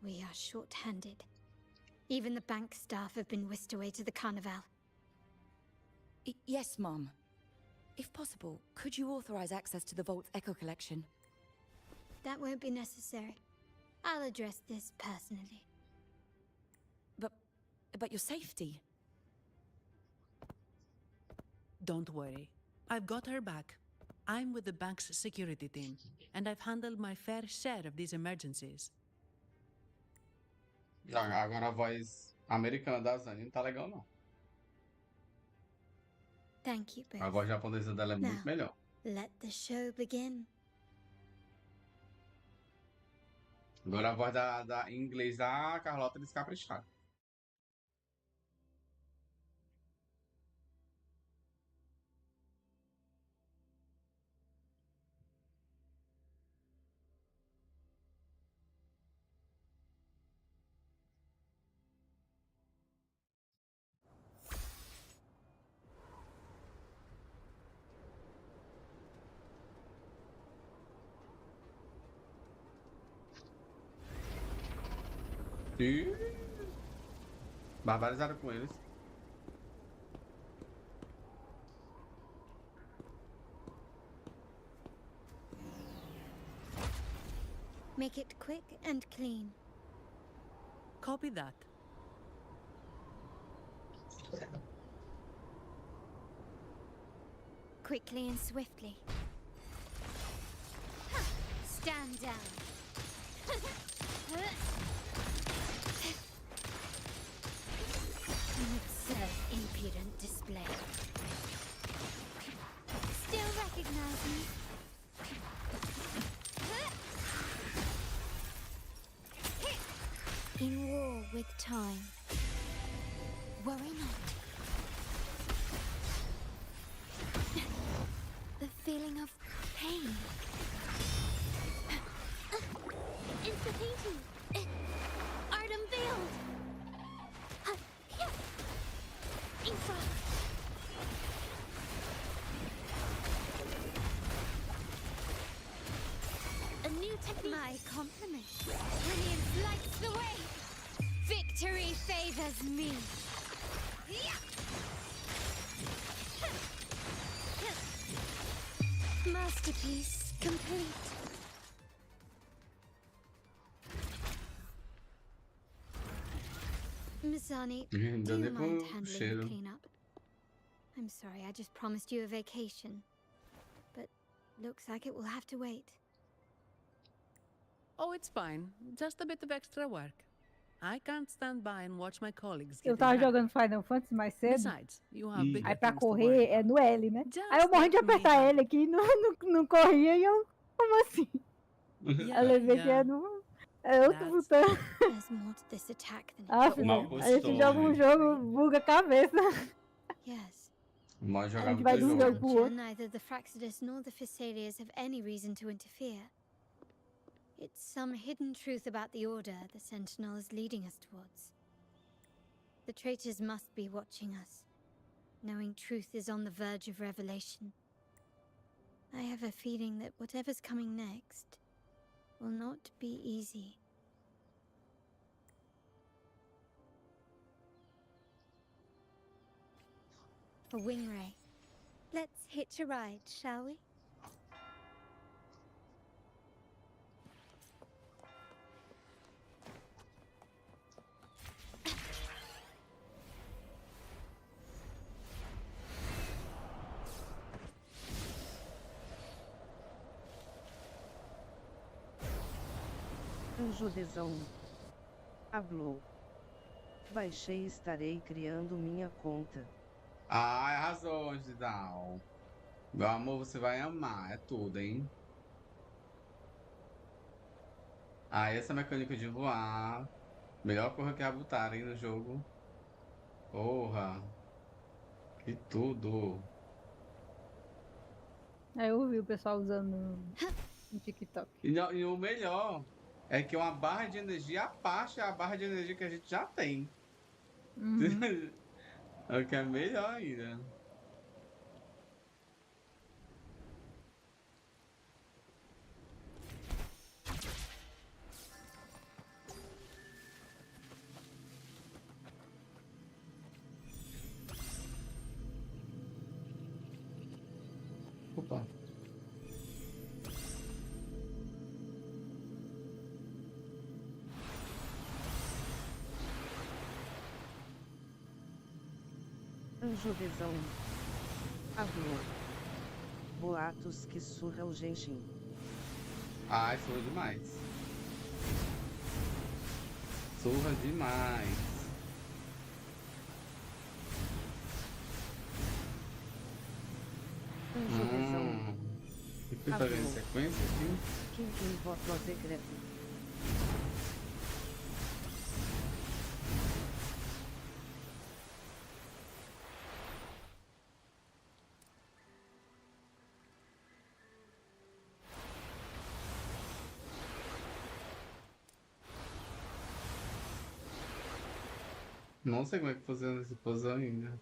We are short-handed. Even the bank staff have been whisked away to the Carnival. Yes, Mum. If possible, could you authorize access to the Vault's Echo collection? That won't be necessary. I'll address this personally. But your safety? Don't worry. I've got her back. I'm with the bank's security team, and I've handled my fair share of these emergencies. Agora a voz americana da Zane não tá legal, não. Thank you A both. voz japonesa dela é muito Now, melhor. let the show begin. Agora a voz em inglês da Carlota eles capricharam. Ih, barbarizaram com eles. Make it quick and clean. Copy that. Quickly and swiftly. Stand down. Observe impudent display. Still recognize me? In war with time. Worry not. The feeling of pain. It's the painting. Art unveiled. Infra. A new technique. My compliment. Brilliance lights the way. Victory favors me. Masterpiece complete. Misani, do you mind handling the cleanup? I'm sorry, I just promised you a vacation. But looks like it will have to wait. Oh, it's fine. Just a bit of extra work. I can't stand by and watch my colleagues Eu getting tava hurt. jogando Final Fantasy mais cedo. Besides, you have bigger Aí pra things to worry correr é about. no L, né? Just Aí eu morri de let me apertar help. L aqui e não corria e eu... Como assim? Yeah, Eu lembrei que yeah. é no... É outro That's- botão. There's more to this attack than Ah, it filho, Mal a gente joga um costume. jogo, buga a cabeça. Yes. Mal A jogar gente no vai teu de um jogo. jogo pro outro. Neither the Fraxidus nor the Physaelius have any reason to interfere. It's some hidden truth about the Order the Sentinel is leading us towards. The traitors must be watching us, knowing truth is on the verge of revelation. I have a feeling that whatever's coming next will not be easy. A wing ray. Let's hitch a ride, shall we? Anjo Desão. Hablou. Baixei e estarei criando minha conta. Ai, arrasou, Anjidal. Meu amor, você vai amar. É tudo, hein? Ah, essa mecânica de voar. Melhor coisa que a Wuthering no jogo. Porra. Que tudo. Aí eu vi o pessoal usando no TikTok. E o melhor é que é uma barra de energia abaixo a barra de energia que a gente já tem. Uhum. É o que é melhor ainda. Opa. Anjo Desão. Hablou. Boatos que surra o Genshin. Ai, foi demais. Surra demais. E fui fazendo sequência assim. Quem votou secreto? Não sei como é que funciona esse puzzle ainda.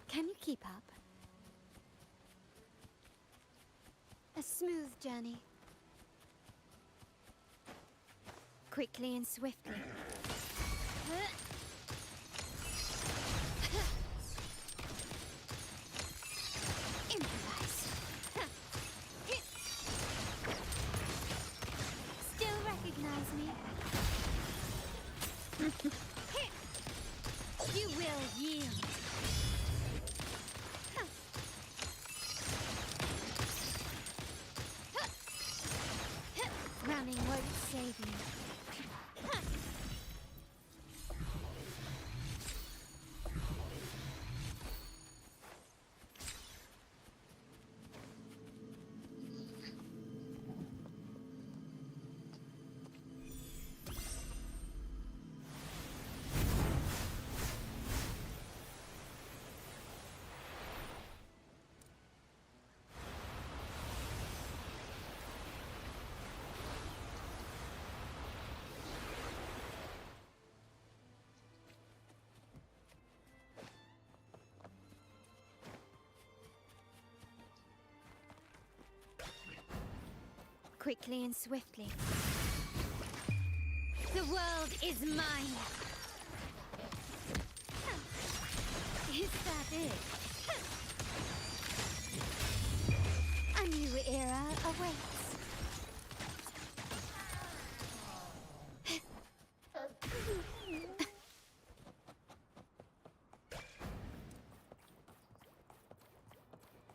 Can you keep up? A smooth journey. Quickly and swiftly. Improvise. Still recognize me? You will yield. Running won't save you. Quickly and swiftly. The world is mine. Is that it? A new era awaits.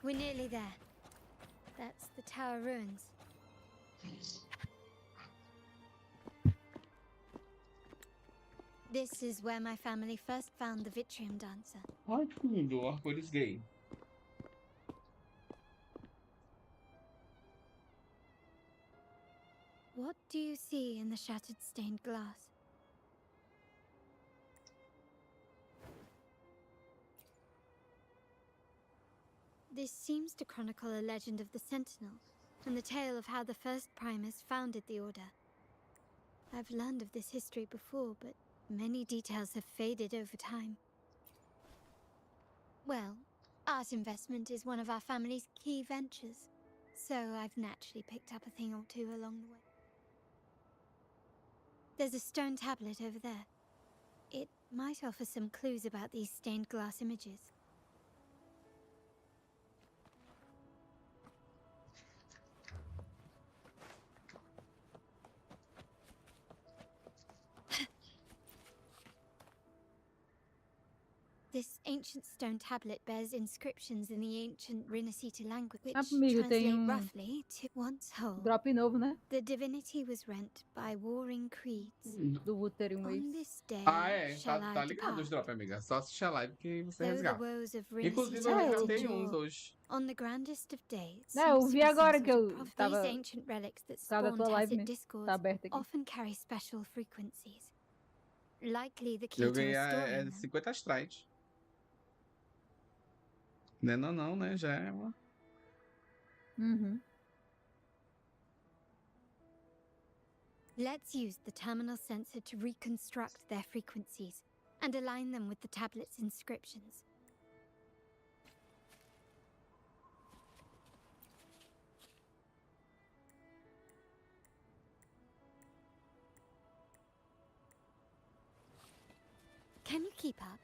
We're nearly there. That's the tower ruins. This is where my family first found the Vitrium dancer. Ai, que lindo, o arco-íris gay. What do you see in the shattered stained glass? This seems to chronicle a legend of the Sentinel, and the tale of how the first Primus founded the Order. I've learned of this history before, but many details have faded over time. Well, art investment is one of our family's key ventures, so I've naturally picked up a thing or two along the way. There's a stone tablet over there. It might offer some clues about these stained glass images. This ancient stone tablet bears inscriptions in the ancient Rinascita language, which amigo, tem translate roughly to once whole. drop novo, né? The divinity was rent by warring creeds. Do Wuthering Waves. On this day, Ah, é. shall Tá I ligado os depart? drop, amiga. Só assistir a live que você Though the resgata. woes of Inclusive, Rinascita eu might resgatei uns endure, hoje. on the grandest of days, Não, eu seems to vi be some agora sort que of eu prophet. tava These ancient relics that por causa da spawned tua live tacit mesmo. discords Tá aberta aqui. often carry special frequencies. Likely the key Eu to ganhei restoring them. 50 astrais. Não, né? Já é uma... Uhum. Let's use the terminal sensor to reconstruct their frequencies and align them with the tablet's inscriptions. Can you keep up?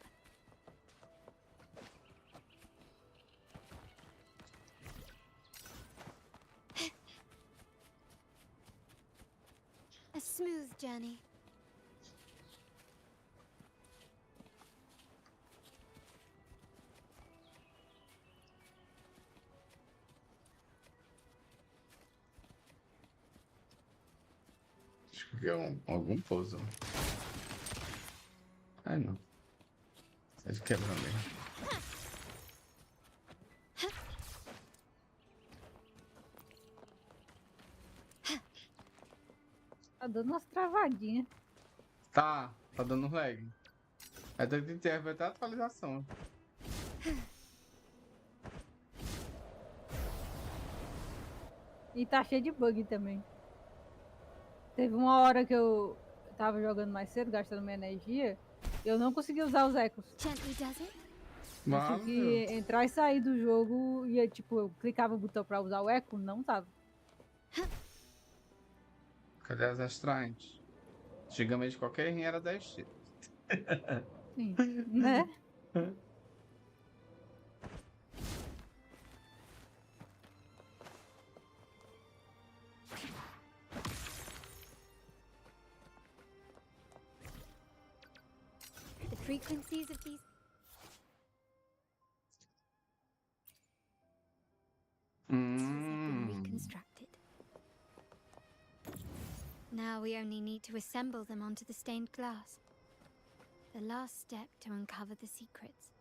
journey. Acho que é algum puzzle. Ai, não. É de quebrar mesmo. Tá dando umas travadinhas. Tá dando lag. É da ter vai ter atualização. E tá cheio de bug também. Teve uma hora que eu tava jogando mais cedo, gastando minha energia, e eu não consegui usar os ecos. Eu tive que entrar e sair do jogo e tipo, eu clicava o botão pra usar o eco, não tava. Cadê as astrais? Antigamente qualquer rim era 10 tiros. Sim, né? The frequencies of these have been reconstructed. Now we only need to assemble them onto the stained glass. The last step to uncover the secrets.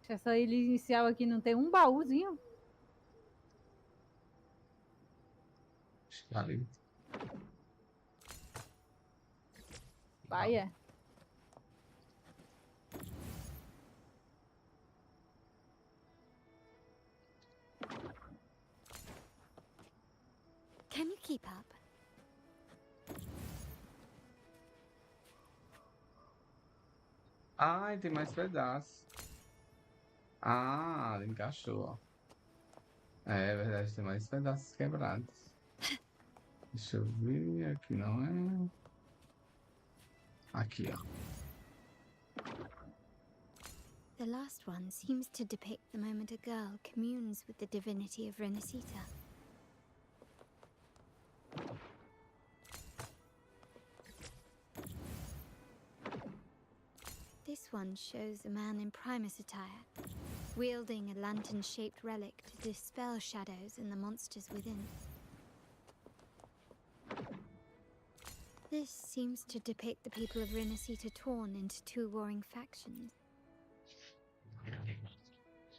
Essa ilha inicial aqui não tem um baúzinho? Ali. Baia. Can you keep up? Ai, tem mais pedaços. Ah, encaixou, ó. É verdade, tem mais pedaços quebrados. Deixa eu ver, aqui não é. Aqui, ó. The last one seems to depict the moment a girl communes with the divinity of Rinascita. This one shows a man in Primus attire, wielding a lantern-shaped relic to dispel shadows and the monsters within. This seems to depict the people of Rinascita torn into two warring factions.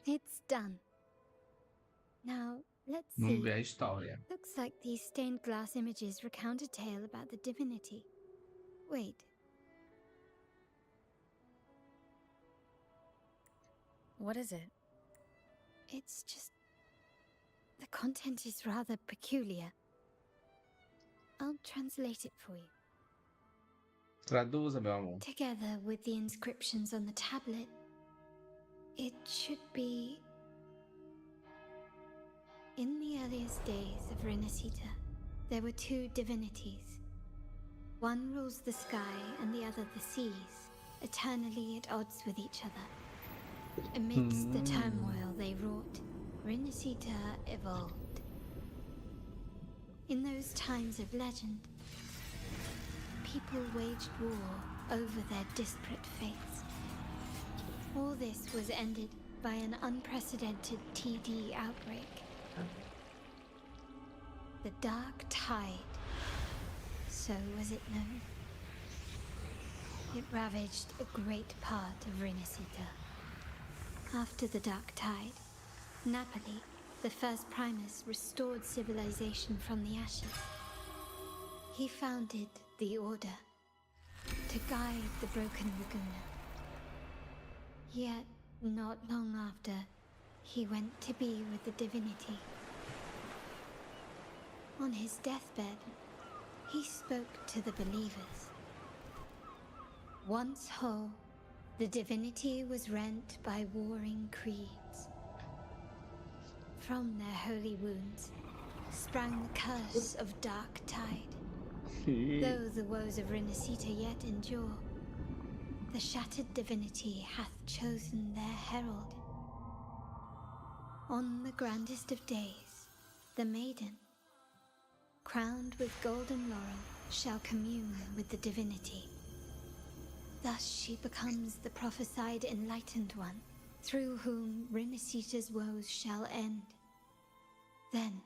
It's done. Now, let's see. Vamos ver a história. Looks like these stained glass images recount a tale about the divinity. Wait. What is it? It's just... the content is rather peculiar. I'll translate it for you. Traduza, meu amor. Together with the inscriptions on the tablet, it should be... In the earliest days of Rinascita, there were two divinities. One rules the sky and the other the seas, eternally at odds with each other. Amidst the turmoil they wrought, Rinascita evolved. In those times of legend, people waged war over their disparate fates. All this was ended by an unprecedented TD outbreak. The Dark Tide, so was it known. It ravaged a great part of Rinascita. After the Dark Tide, Napoli, the first Primus, restored civilization from the ashes. He founded the Order to guide the broken Laguna. Yet, not long after, he went to be with the divinity. On his deathbed, he spoke to the believers. Once whole, the divinity was rent by warring creeds. From their holy wounds sprang the curse of Dark Tide. Though the woes of Rinascita yet endure, the shattered divinity hath chosen their herald, On the grandest of days, the maiden, crowned with golden laurel, shall commune with the divinity. Thus she becomes the prophesied enlightened one, through whom Rinascita's woes shall end. Then,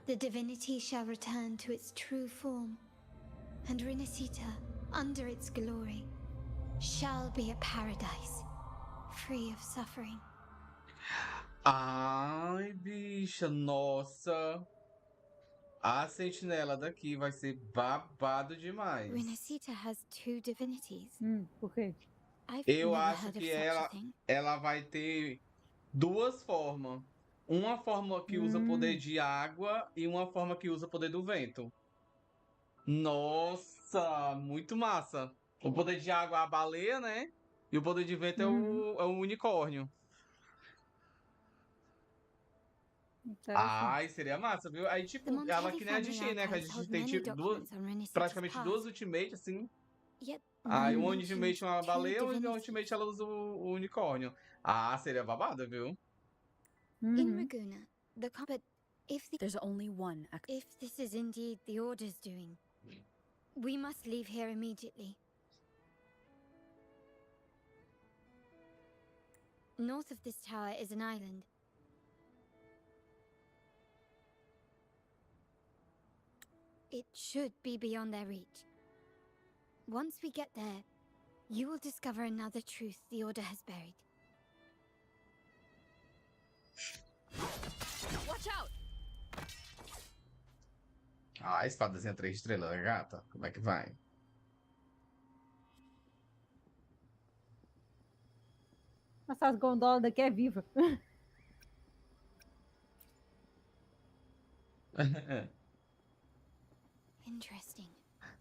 the divinity shall return to its true form, and Rinascita, under its glory, shall be a paradise, free of suffering. Ai, bicha, nossa. A sentinela daqui vai ser babado demais. Rinascita has two divinities. Por quê? I've Eu never acho heard of que such a thing. ela vai ter duas formas. Uma forma que usa o poder de água e uma forma que usa o poder do vento. Nossa, muito massa. O poder de água é a baleia, né? E o poder de vento é o unicórnio. Ai, seria massa, viu? Aí, tipo, ela que nem a gente, né? Que a gente tem tipo, praticamente duas Ultimate, assim. Aí um Ultimate uma baleia e um Ultimate ela usa o unicórnio. Ah, seria babada, viu? In Reguna, but There's only one. If this is indeed the Order's doing, we must leave here immediately. North of this tower is an island. It should be beyond their reach. Once we get there, you will discover another truth the Order has buried. Watch out! Ah, espadazinha 3 estrelas, gata. Como é que vai? Nossa, as gondolas daqui é viva. Interesting.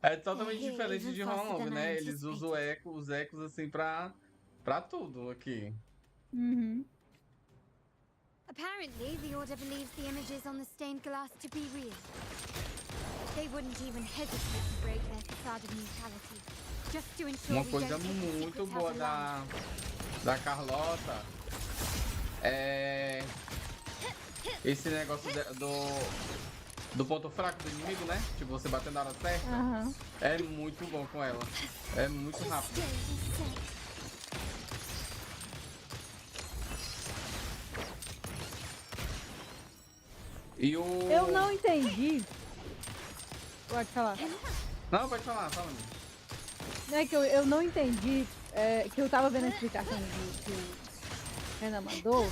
É totalmente diferente de Hong, né? Eles usam os ecos assim pra tudo aqui. Apparently, the Order believes the images on the stained glass to be real. They wouldn't even hesitate to break their facade of neutrality, just to ensure Uma we coisa don't take the muito secrets boa out alive. da Carlota é esse negócio do ponto fraco do inimigo, né? Tipo, você batendo na hora certa. É muito bom com ela. É muito rápido. E o... Eu não entendi. Pode falar. Não, pode falar, fala. É que eu não entendi, que eu tava vendo a explicação que o Renan mandou,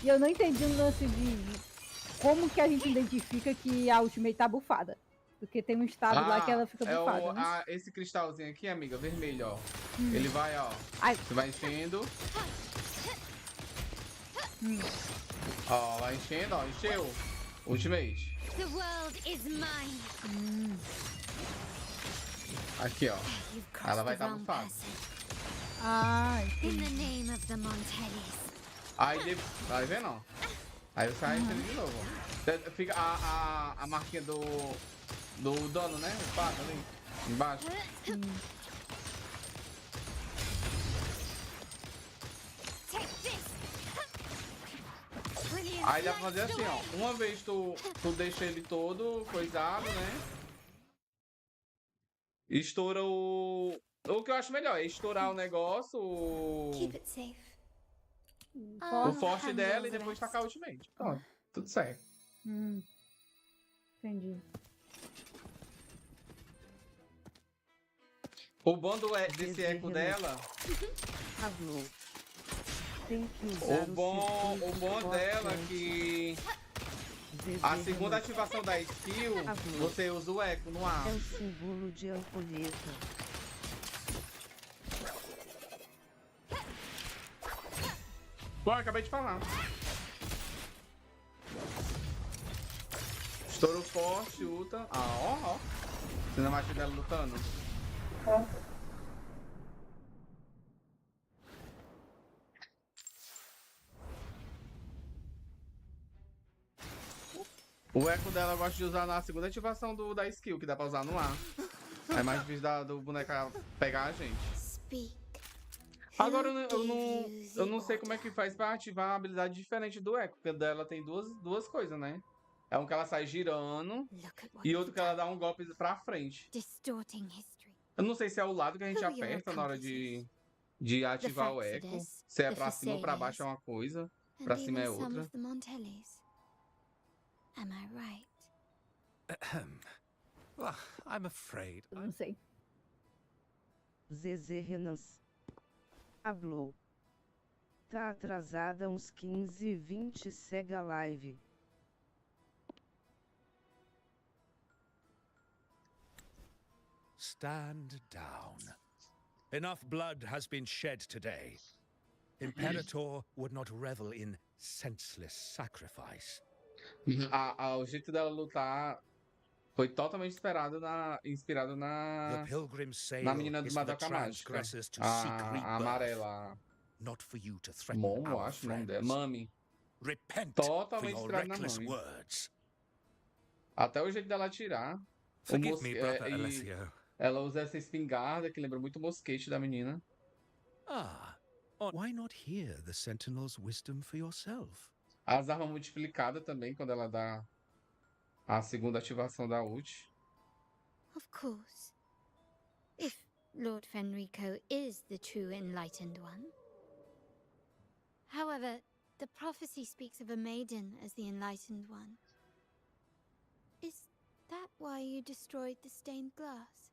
e eu não entendi o lance de como que a gente identifica que a Ultimate tá bufada. Porque tem um estado lá que ela fica bufada, né? Esse cristalzinho aqui, amiga, vermelho, ó. Ele vai, ó. Você vai enchendo. Ó, vai enchendo, ó. Encheu. Ultimate. The world is mine. Aqui, ó. Ela vai estar bufada. In the name of the Montellis. Aí, tá vendo, ó? Aí você vai enchendo de novo, ó. Fica a marquinha do dano, né? O pato ali, embaixo. Aí dá pra fazer assim, ó. Uma vez tu deixa ele todo coisado, né? Estoura o que eu acho melhor é estourar o negócio, o forte dela e depois tacar o ultimate. Pronto, tudo certo. Entendi. O bom desse eco dela... O bom dela é que a segunda ativação da skill, você usa o eco no ar. É o símbolo de ampulheta. Bom, acabei de falar. Estouro forte, ulta. Ó. Cinemática dela lutando. O eco dela eu gosto de usar na segunda ativação da skill, que dá pra usar no ar. É mais difícil do boneco pegar a gente. Agora eu não sei como é que faz pra ativar a habilidade diferente do Echo, porque dela tem duas coisas, né? É um que ela sai girando e outro que ela dá um golpe pra frente. Distorting history. Eu não sei se é o lado que a gente Who are your aperta na hora accomplices? de ativar o Echo. Fraccidus, Se é the pra cima ou pra baixo é Thessalians, uma coisa, and pra cima even é some outra. of the Montellis. Am I right? Well, I'm afraid. Eu não sei. ZZ Renas. Hablou. Tá atrasada uns 15, 20 segue a live. Stand down. Enough blood has been shed today. Imperator would not revel in senseless sacrifice. O jeito dela lutar foi totalmente inspirado na menina do Madoka Mágica. A amarela. Not for you to threaten Momo, our acho o nome dela. friends. Mami. Repent for Totalmente your inspirado na reckless Mami. words. Até o jeito dela atirar. Forgive me, brother Alessio. Ela usa essa espingarda que lembra muito o mosquete da menina. Ah, why not hear the Sentinel's wisdom for yourself? As armas multiplicadas também, quando ela dá a segunda ativação da ult. Of course. If Lord Fenrico is the true enlightened one. However, the prophecy speaks of a maiden as the enlightened one. Is that why you destroyed the stained glass?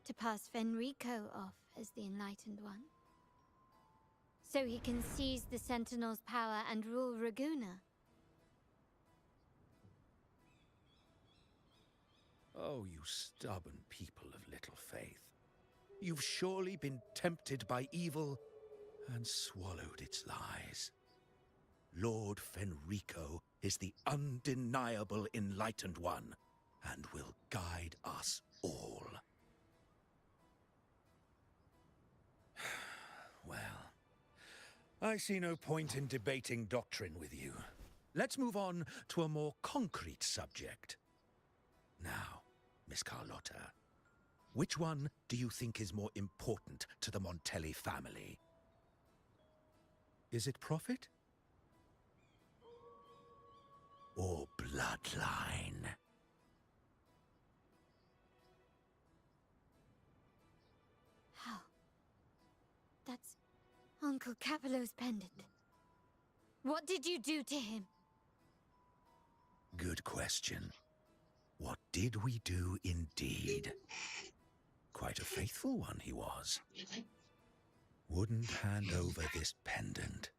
To pass Fenrico off as the enlightened one? So he can seize the Sentinel's power and rule Raguna? Oh, you stubborn people of little faith. You've surely been tempted by evil and swallowed its lies. Lord Fenrico is the undeniable enlightened one and will guide us all. Well, I see no point in debating doctrine with you. Let's move on to a more concrete subject. Now, Miss Carlotta, which one do you think is more important to the Montelli family? Is it profit? Or bloodline? How? That's Uncle Capello's pendant. What did you do to him? Good question. What did we do indeed? Quite a faithful one he was. Wouldn't hand over this pendant,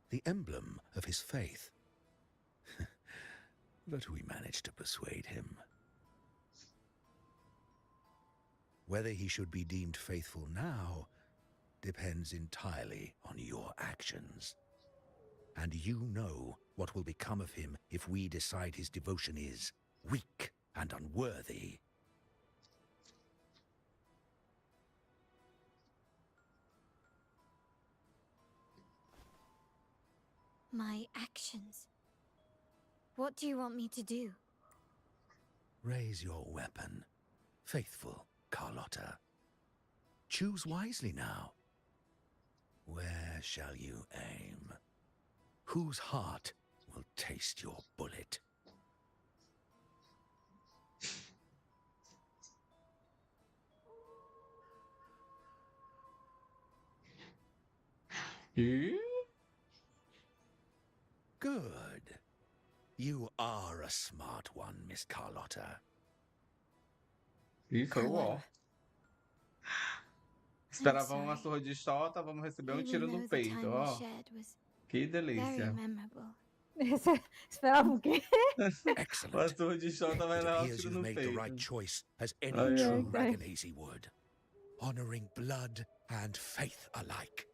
the emblem of his faith. But we managed to persuade him. Whether he should be deemed faithful now depends entirely on your actions. And you know what will become of him if we decide his devotion is weak and unworthy. My actions? What do you want me to do? Raise your weapon, faithful Carlotta. Choose wisely now. Where shall you aim? Whose heart will taste your bullet? Good. You are a smart one, Miss Carlotta. Ih, foi o ó. Esperava uma surra de Xota, vamos receber tiro no peito, ó. Que delícia. Esperava o quê? Excellent. Uma surra de Xota vai It dar appears tiro you've no made the peito. right choice, as any Oh, yeah, true okay. Raganese would. Honoring blood and faith alike.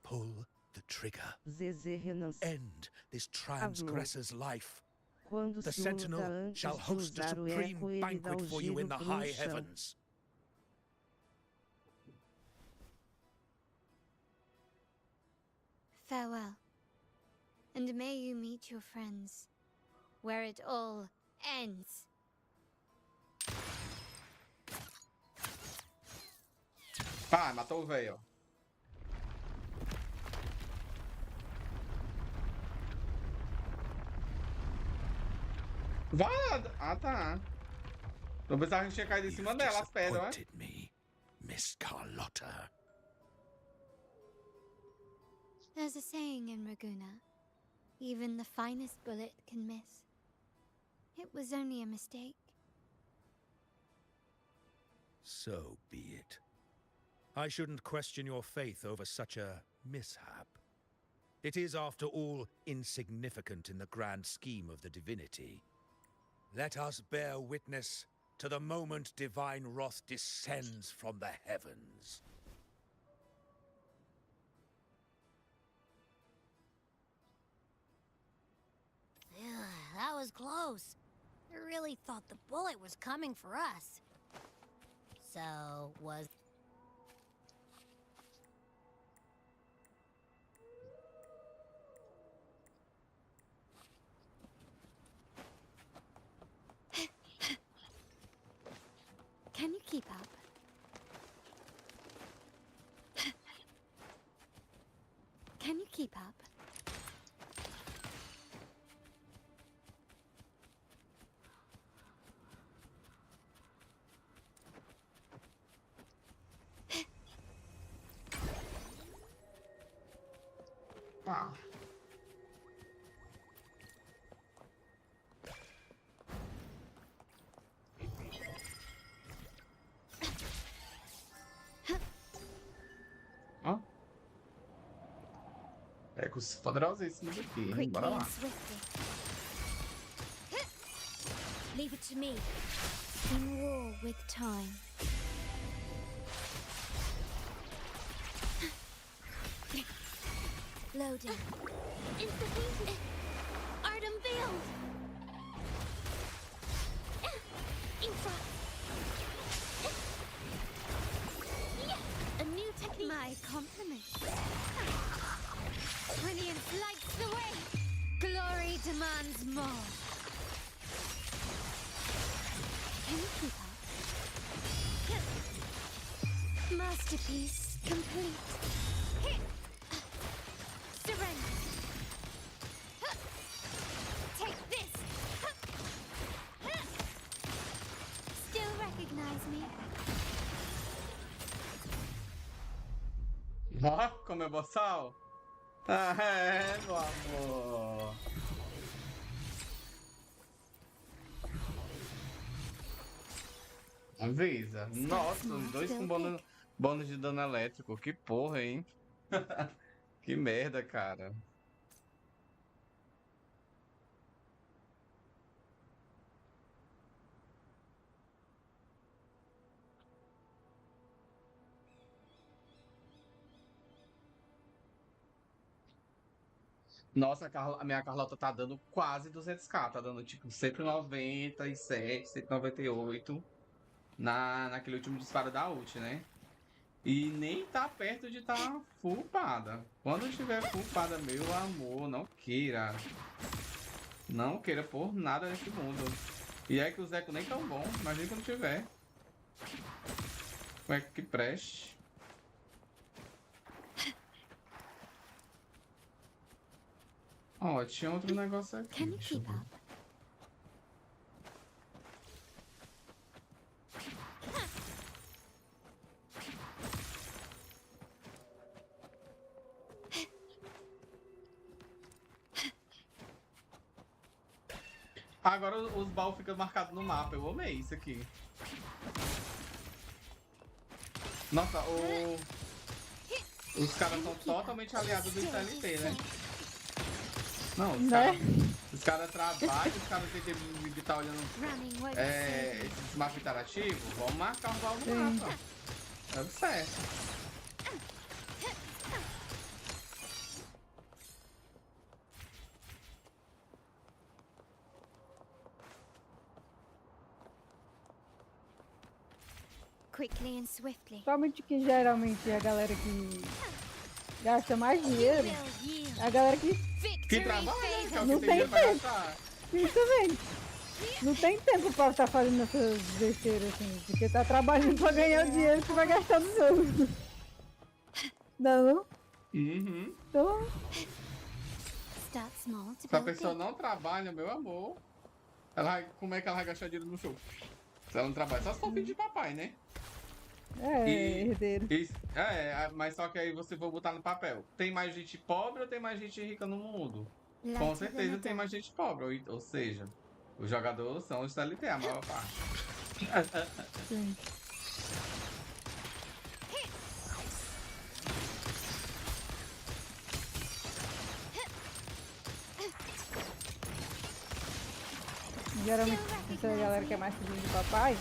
Pull the trigger. ZZ Renas. End this transgressor's life. Quando The se luta Sentinel antes shall de host a usar o supreme eco, ele dá banquet o for you in giro the pro high chão. heavens. Farewell. And may you meet your friends where it all ends. Pá, matou o velho. Vai! Ah, tá. Eu pensava que a gente tinha caído em cima dela, as pedras, né? Me, Miss Carlotta. There's a saying in Raguna, even the finest bullet can miss. It was only a mistake. So be it. I shouldn't question your faith over such a mishap. It is, after all, insignificant in the grand scheme of the divinity. Let us bear witness to the moment divine wrath descends from the heavens. That was close. I really thought the bullet was coming for us. So, was... Can you keep up? Can you keep up? Wow. Ó. Ecos poderosíssimos aqui, hein? Bora lá. Leave it to me. In war with time. Loading. Insta-beam. Artem Build. Infra. A new technique. My compliments. Brilliance lights the way. Glory demands more. Can you keep up? Masterpiece complete. Surrender. Take this. Still recognize me? Ó, como é boçal? Ah, é, meu amor. Avisa. Nossa, os dois com bônus de dano elétrico. Que porra, hein? Que merda, cara. Nossa, a minha Carlota tá dando quase 200k. Tá dando tipo 197, 198 naquele último disparo da ult, né? E nem tá perto de estar full upada. Quando estiver full upada, meu amor, não queira. Não queira por nada nesse mundo. E é que os ecos nem tão bom. Imagina quando tiver. O eco que preste. Ó, tinha outro negócio aqui. Deixa eu ver. Agora os baús ficam marcados no mapa. Eu amei isso aqui. Nossa, os caras são totalmente aliados do TNT, né? Não, os caras trabalham, os caras têm que estar olhando esses mapas interativos. Vamos marcar um baú no mapa. É certo. Quickly and swiftly. Somente que geralmente a galera que gasta mais dinheiro, a galera que trabalha, não tem tempo. Isso também. Não tem tempo pra estar fazendo essas besteiras assim, porque tá trabalhando pra ganhar o dinheiro que vai gastar no jogo. Não? Uhum. Então... Se a pessoa não trabalha, meu amor, como é que ela vai gastar dinheiro no show? Se ela não trabalha, só se for filho de papai, né? Herdeiro. Mas só que aí você vai botar no papel. Tem mais gente pobre ou tem mais gente rica no mundo? Com certeza tem mais gente pobre. Ou seja, os jogadores são os CLT, a maior parte. Sim. Geralmente, essa galera que é mais filho de papai,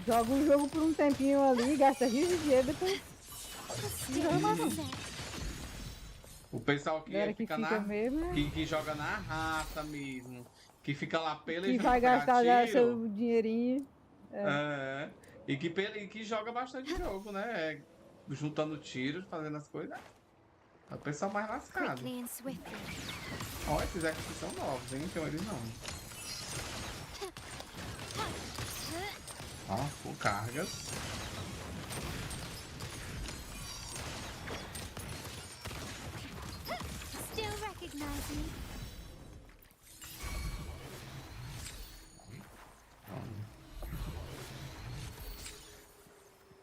joga o jogo por um tempinho ali, gasta rios de dinheiro, depois não joga mais não. O pessoal que fica mesmo, que joga na raça mesmo, que fica lá que vai gastar já seu dinheirinho. E que joga bastante jogo, né? Juntando tiros, fazendo as coisas. É o pessoal mais lascado. Ó, esses aqui são novos, hein? Então eles não. Ó, com cargas. Still recognize me.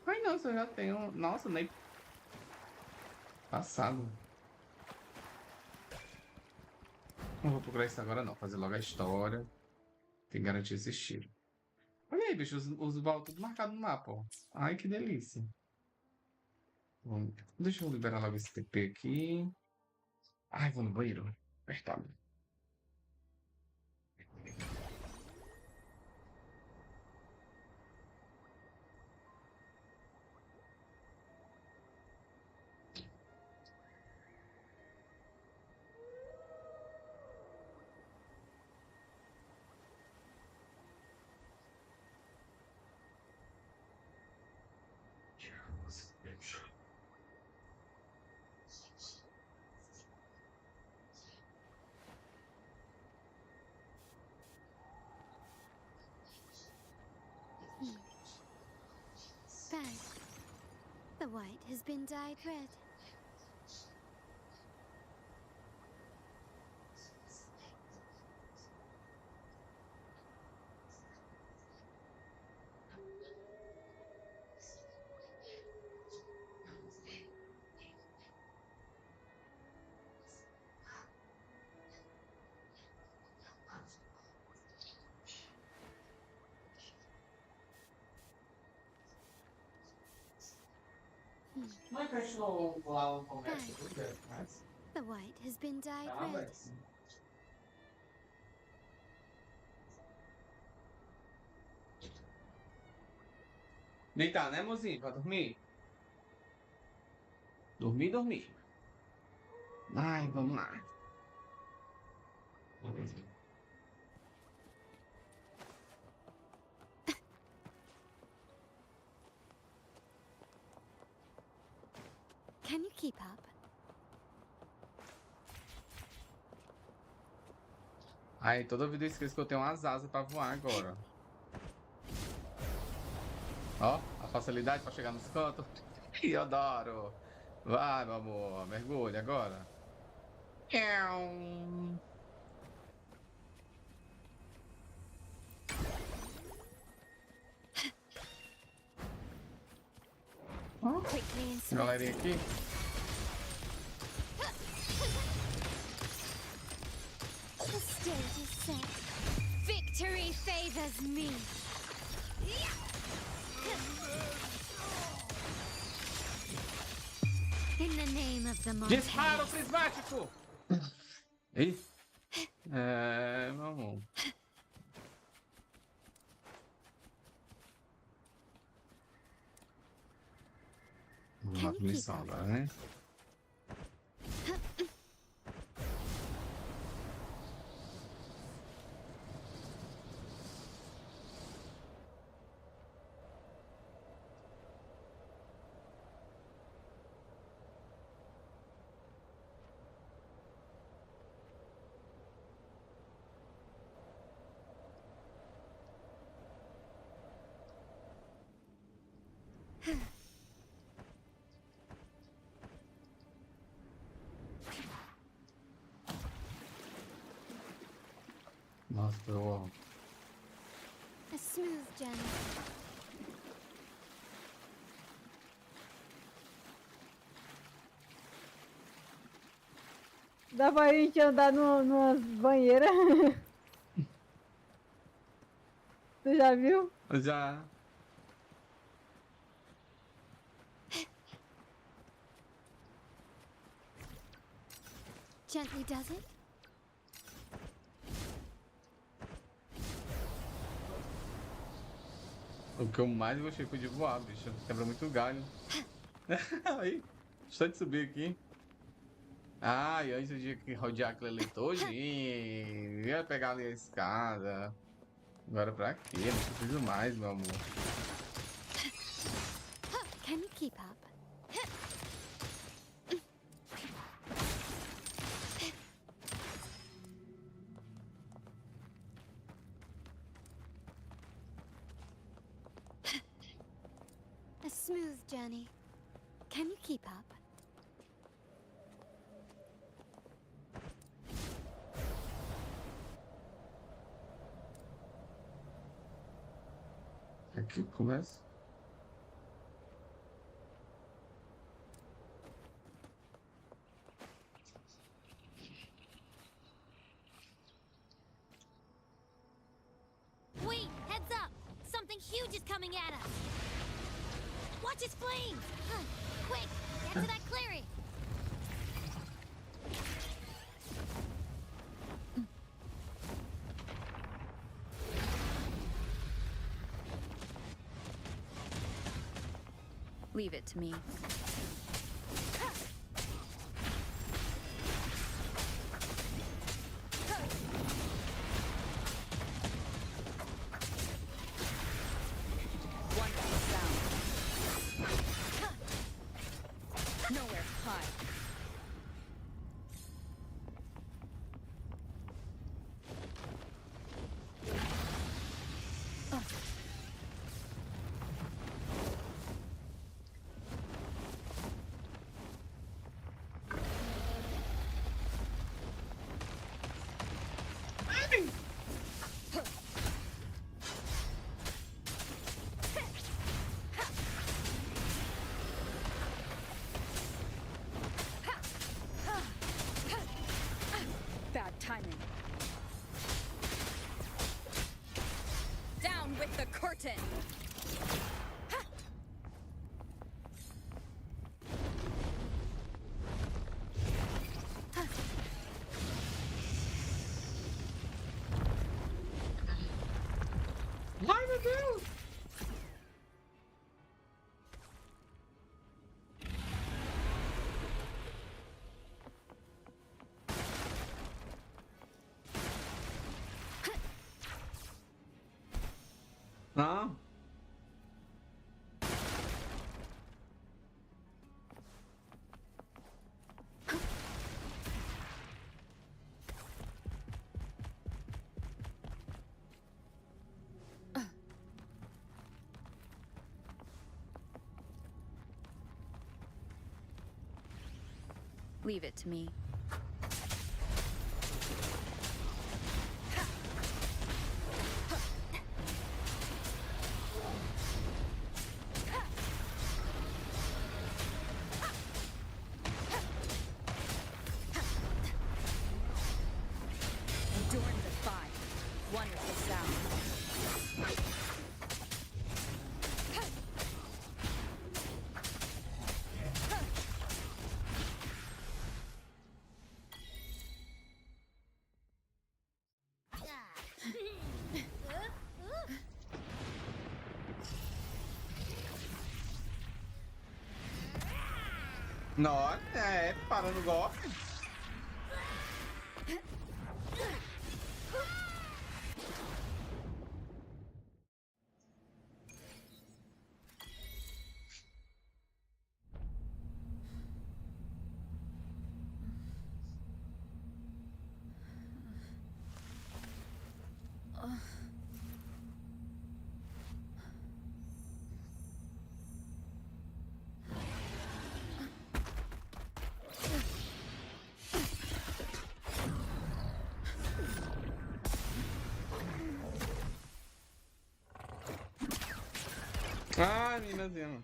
Ai, não, eu já tenho... Nossa, nem... Passado. Não vou procurar isso agora, não. Fazer logo a história. Tem que garantir esse estilo. Olha aí, bicho, os baús tudo marcado no mapa, ó. Ai, que delícia. Bom, deixa eu liberar logo esse TP aqui. Ai, vou no banheiro. Apertado. Bad. The white has been dyed red. Não encaixou lá no comércio, mas... The white has been dyed red. Deitar, né, mozinho? Pra dormir? Dormir. Ai, vamos lá. Can you keep up? Ai, toda vida eu esqueço que eu tenho umas asas pra voar agora. Ó, a facilidade pra chegar nos cantos. Eu adoro. Vai, meu amor, mergulha agora. Galerinha aqui. The stage is set. Victory favors me. In the name of the Montez. Disparo prismático! Ei? Meu amor. Vamos lá pra missão agora, né? Nossa, eu... A smooth journey. Dá pra gente andar numa banheira. Tu já viu? Já. Gently does it. O que eu mais gostei foi de voar, bicho. Quebra muito galho. Aí, só de subir aqui. Ah, e antes de rodear aquele ali todinho, ia pegar ali a escada. Agora pra quê? Não preciso mais, meu amor. Can you keep up? A smooth journey. Can you keep up? Aqui começa. Wait, heads up! Something huge is coming at us! Watch his flames! Quick, get to that clearing! Leave it to me. Wonderful sound. Nowhere to hide. Bad timing. Down with the curtain. Ai, meu Deus! Ah. Leave it to me. Adorn the fire. Wonderful sound. Nossa, parando o golpe. Ah, meninazinha.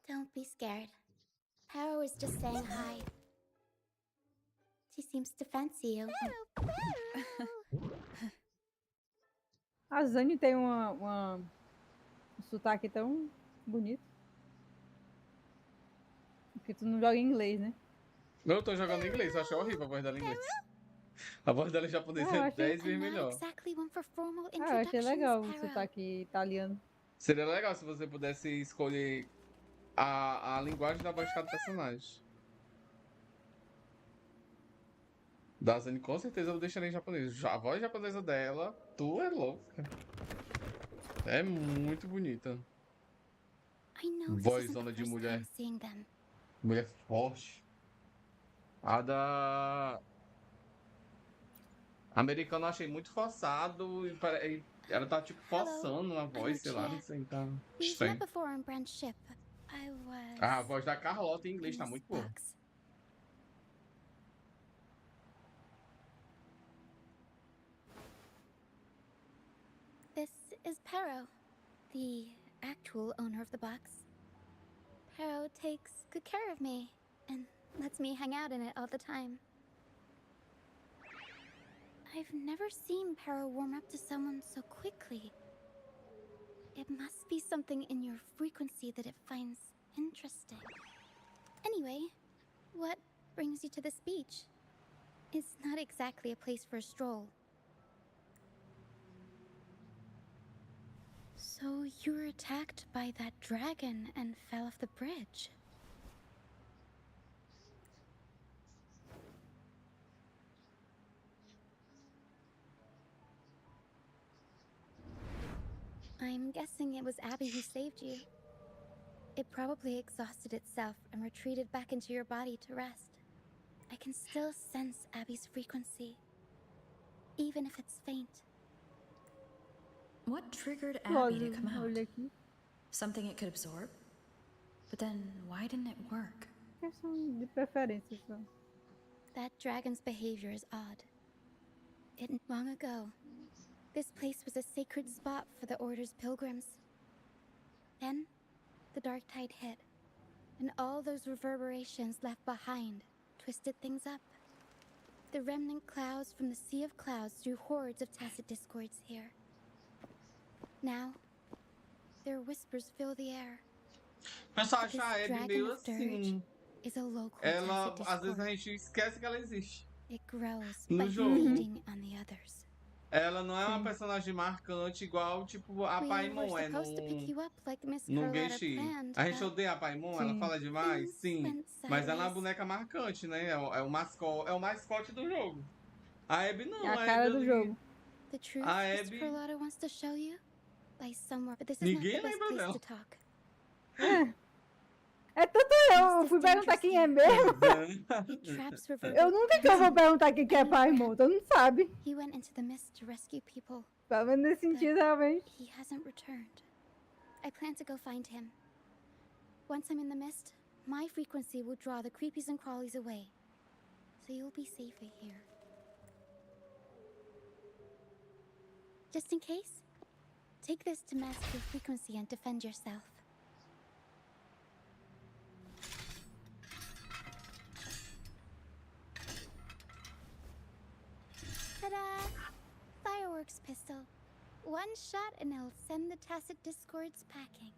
Don't be scared. Paro is just saying hi. She seems to fancy you. A Zane tem um sotaque tão bonito. Porque tu não joga em inglês, né? Eu tô jogando em inglês, eu achei horrível a voz dela em inglês. A voz dela em japonês eu é achei... 10 vezes melhor. eu achei legal o sotaque italiano. Seria legal se você pudesse escolher a linguagem da voz de cada personagem. Da Zane, com certeza eu deixaria em japonês. A voz japonesa dela, tu é louca. É muito bonita. Vozona de mulher. Mulher forte. A da americana eu achei muito forçado e ela tá tipo forçando a voz, sei lá, não sei, tá estranho. A voz da Carlota em inglês tá muito boa. This is Paro, the actual owner of the box. Paro takes good care of me and lets me hang out in it all the time. I've never seen Paro warm up to someone so quickly. It must be something in your frequency that it finds interesting. Anyway, what brings you to this beach? It's not exactly a place for a stroll. So you were attacked by that dragon and fell off the bridge. I'm guessing it was Abby who saved you. It probably exhausted itself and retreated back into your body to rest. I can still sense Abby's frequency, even if it's faint. What triggered Abby to come out? Something it could absorb? But then, why didn't it work? That dragon's behavior is odd. Long ago, this place was a sacred spot for the Order's pilgrims. Then, the dark tide hit, and all those reverberations left behind twisted things up. The remnant clouds from the Sea of Clouds drew hordes of tacit discords here. Now, their whispers fill the air. Pessoal, acha a Abby meio assim. Ela, às vezes a gente esquece que ela existe. No jogo. Ela não é uma personagem marcante igual, tipo, a Paimon é no Genshin. A gente odeia a Paimon, ela fala demais, sim. Mas ela é uma boneca marcante, né? É o mascote do jogo. A Abby não, é a cara do jogo. A Abby... Ninguém lembra dela. É tanto eu fui perguntar quem é mesmo. Eu nunca que eu vou perguntar quem é Paimon, tu não sabe. Pelo menos nesse sentido, realmente. I plan to go find him. Once I'm in the mist, my frequency will draw the creepies and crawlies away. So you'll be safer here. Just in case, take this to mask your frequency and defend yourself. Ta-da! Fireworks pistol. One shot and it'll send the tacit discords packing.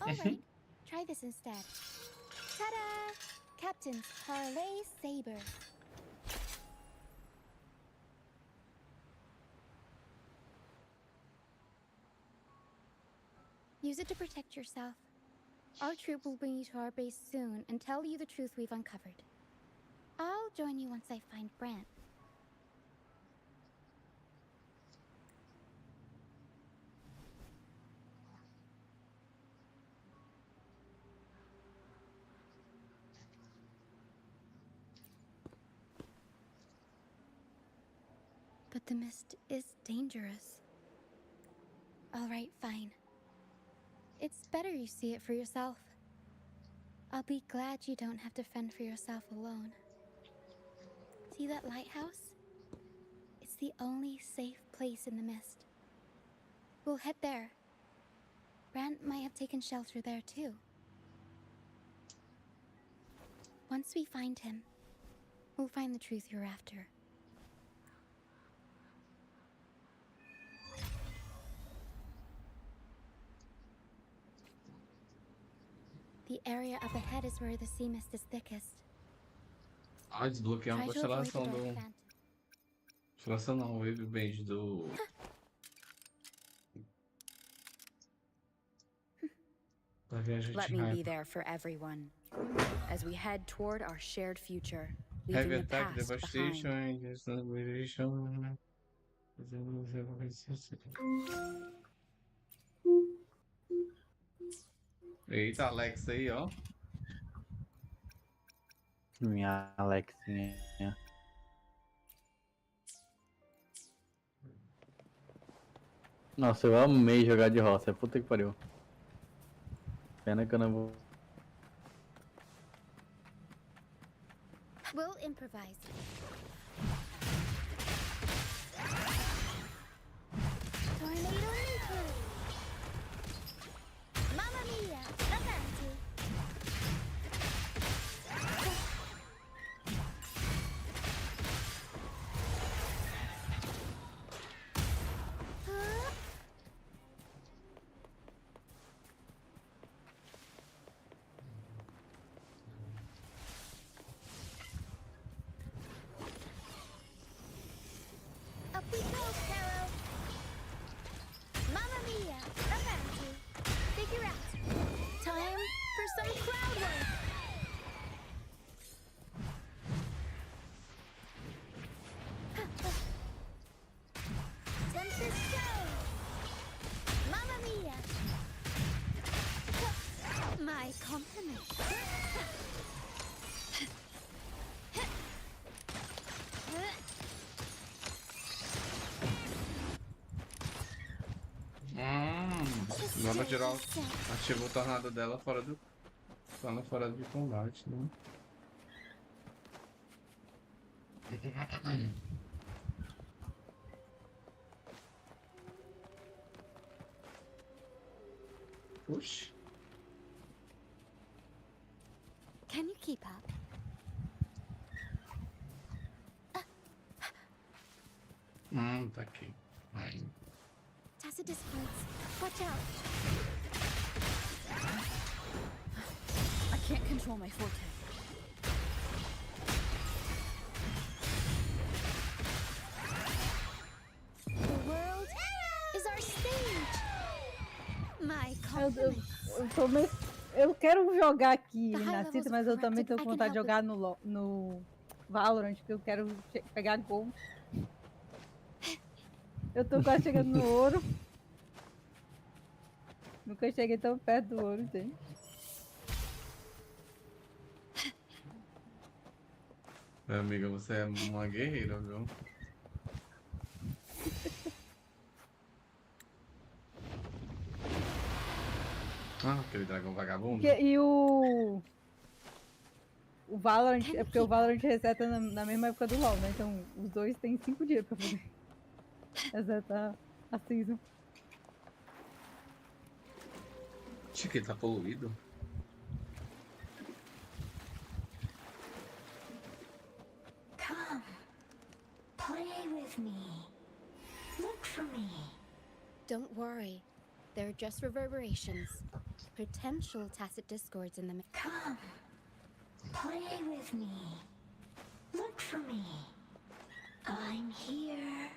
Alright, try this instead. Ta-da! Captain's Parlay Saber. Use it to protect yourself. Our troop will bring you to our base soon and tell you the truth we've uncovered. I'll join you once I find Brant. The mist is dangerous. Alright, fine. It's better you see it for yourself. I'll be glad you don't have to fend for yourself alone. See that lighthouse? It's the only safe place in the mist. We'll head there. Brant might have taken shelter there too. Once we find him, we'll find the truth you're after. The area up ahead is where the sea mist is thickest. Ah, desbloquear uma Try to avoid the constelação dark do... phantom. Constelação não, o Wave Band do... da viagem Let de me be raiva. there for everyone as we head toward our shared future, Heavy leaving the Attack, past behind. Devastation, Devastation... Eita, Alex aí, ó. Minha Alexinha. Nossa, eu amei jogar de roça. Puta que pariu. Pena que eu não vou. We'll improvise. Tornado nuclear. Mamma mia, avanti. Up we go, Carol. Mamma mia, avanti. Figure out. Time for some crowd work. Tempest show. Mamma mia. My compliments. Agora geral ativa o tornado dela fora do... Tá fora de combate, né? Push. Can you keep up? Tá aqui. Aí. Tacit discords. Watch out. I can't control my forte. The world is our stage. My compliments. Eu quero jogar aqui Rinascita, mas eu também tô com vontade de jogar no Valorant, que eu quero pegar gol. Eu tô quase chegando no ouro. Nunca cheguei tão perto do ouro, gente. Amiga, você é uma guerreira, viu? Ah, aquele dragão vagabundo. E o Valorant, é porque o Valorant reseta na mesma época do LoL, né? Então os dois têm 5 dias pra poder resetar a season. Acho que ele tá poluído. Come, play with me. Look for me. Don't worry. They're just reverberations. Potential tacit discords in the mix. Come, play with me. Look for me. I'm here.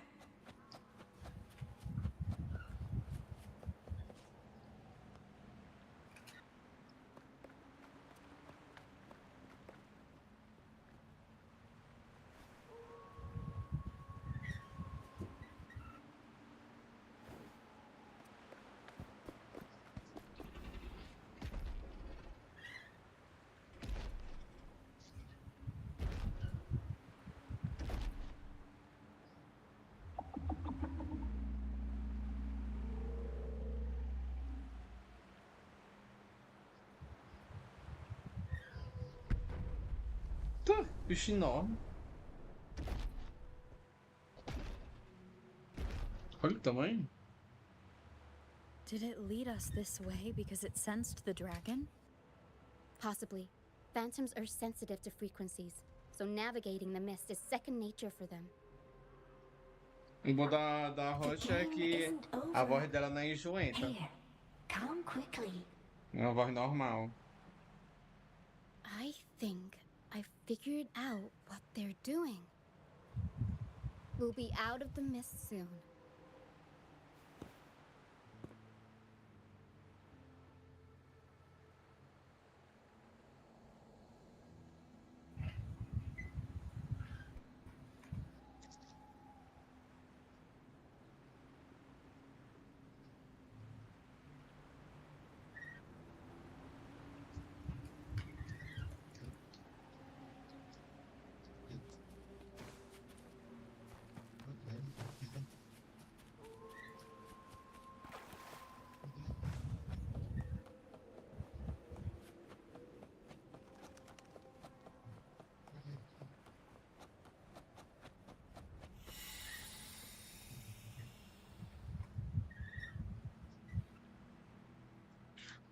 Bicho enorme. Olha o tamanho. Did it lead us this way because it sensed the dragon? Possibly. Phantoms are sensitive to frequencies, so navigating the mist is second nature for them. O bom da Rocha é que a voz dela não é enjoenta. Come quickly. É uma voz normal. I think I figured out what they're doing. We'll be out of the mist soon.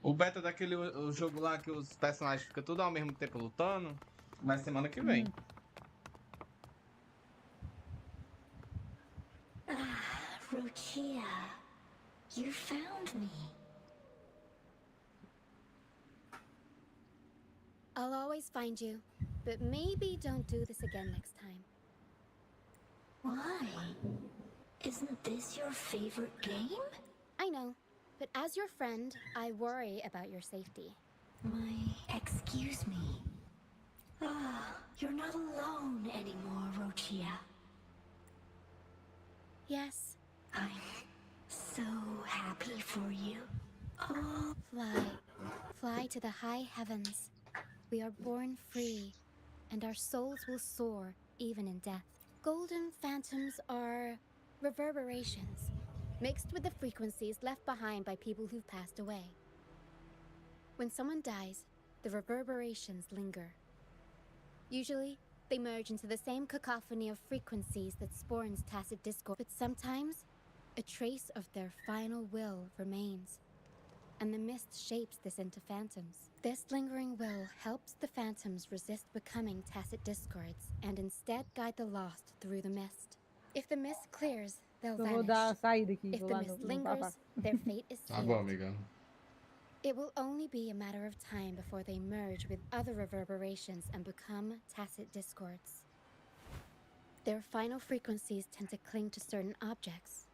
O beta daquele o jogo lá que os personagens ficam tudo ao mesmo tempo lutando, vai semana que vem. Rochia, you found me. I'll always find you, but maybe don't do this again next time. Why? Isn't this your favorite game? I know, but as your friend, I worry about your safety. Excuse me. You're not alone anymore, Rochia. Yes. I'm so happy for you. Fly. Fly to the high heavens. We are born free, and our souls will soar even in death. Golden phantoms are reverberations, mixed with the frequencies left behind by people who've passed away. When someone dies, the reverberations linger. Usually, they merge into the same cacophony of frequencies that spawns tacit discord, but sometimes, a trace of their final will remains, and the mist shapes this into phantoms. This lingering will helps the phantoms resist becoming tacit discords and instead guide the lost through the mist. If the mist clears, they'll Eu vou vanish. dar a saída aqui, If vou the lá mist no lingers, their fate is Tá bom, sealed. amiga. It will only be a matter of time before they merge with other reverberations and become tacit discords. Their final frequencies tend to cling to certain objects,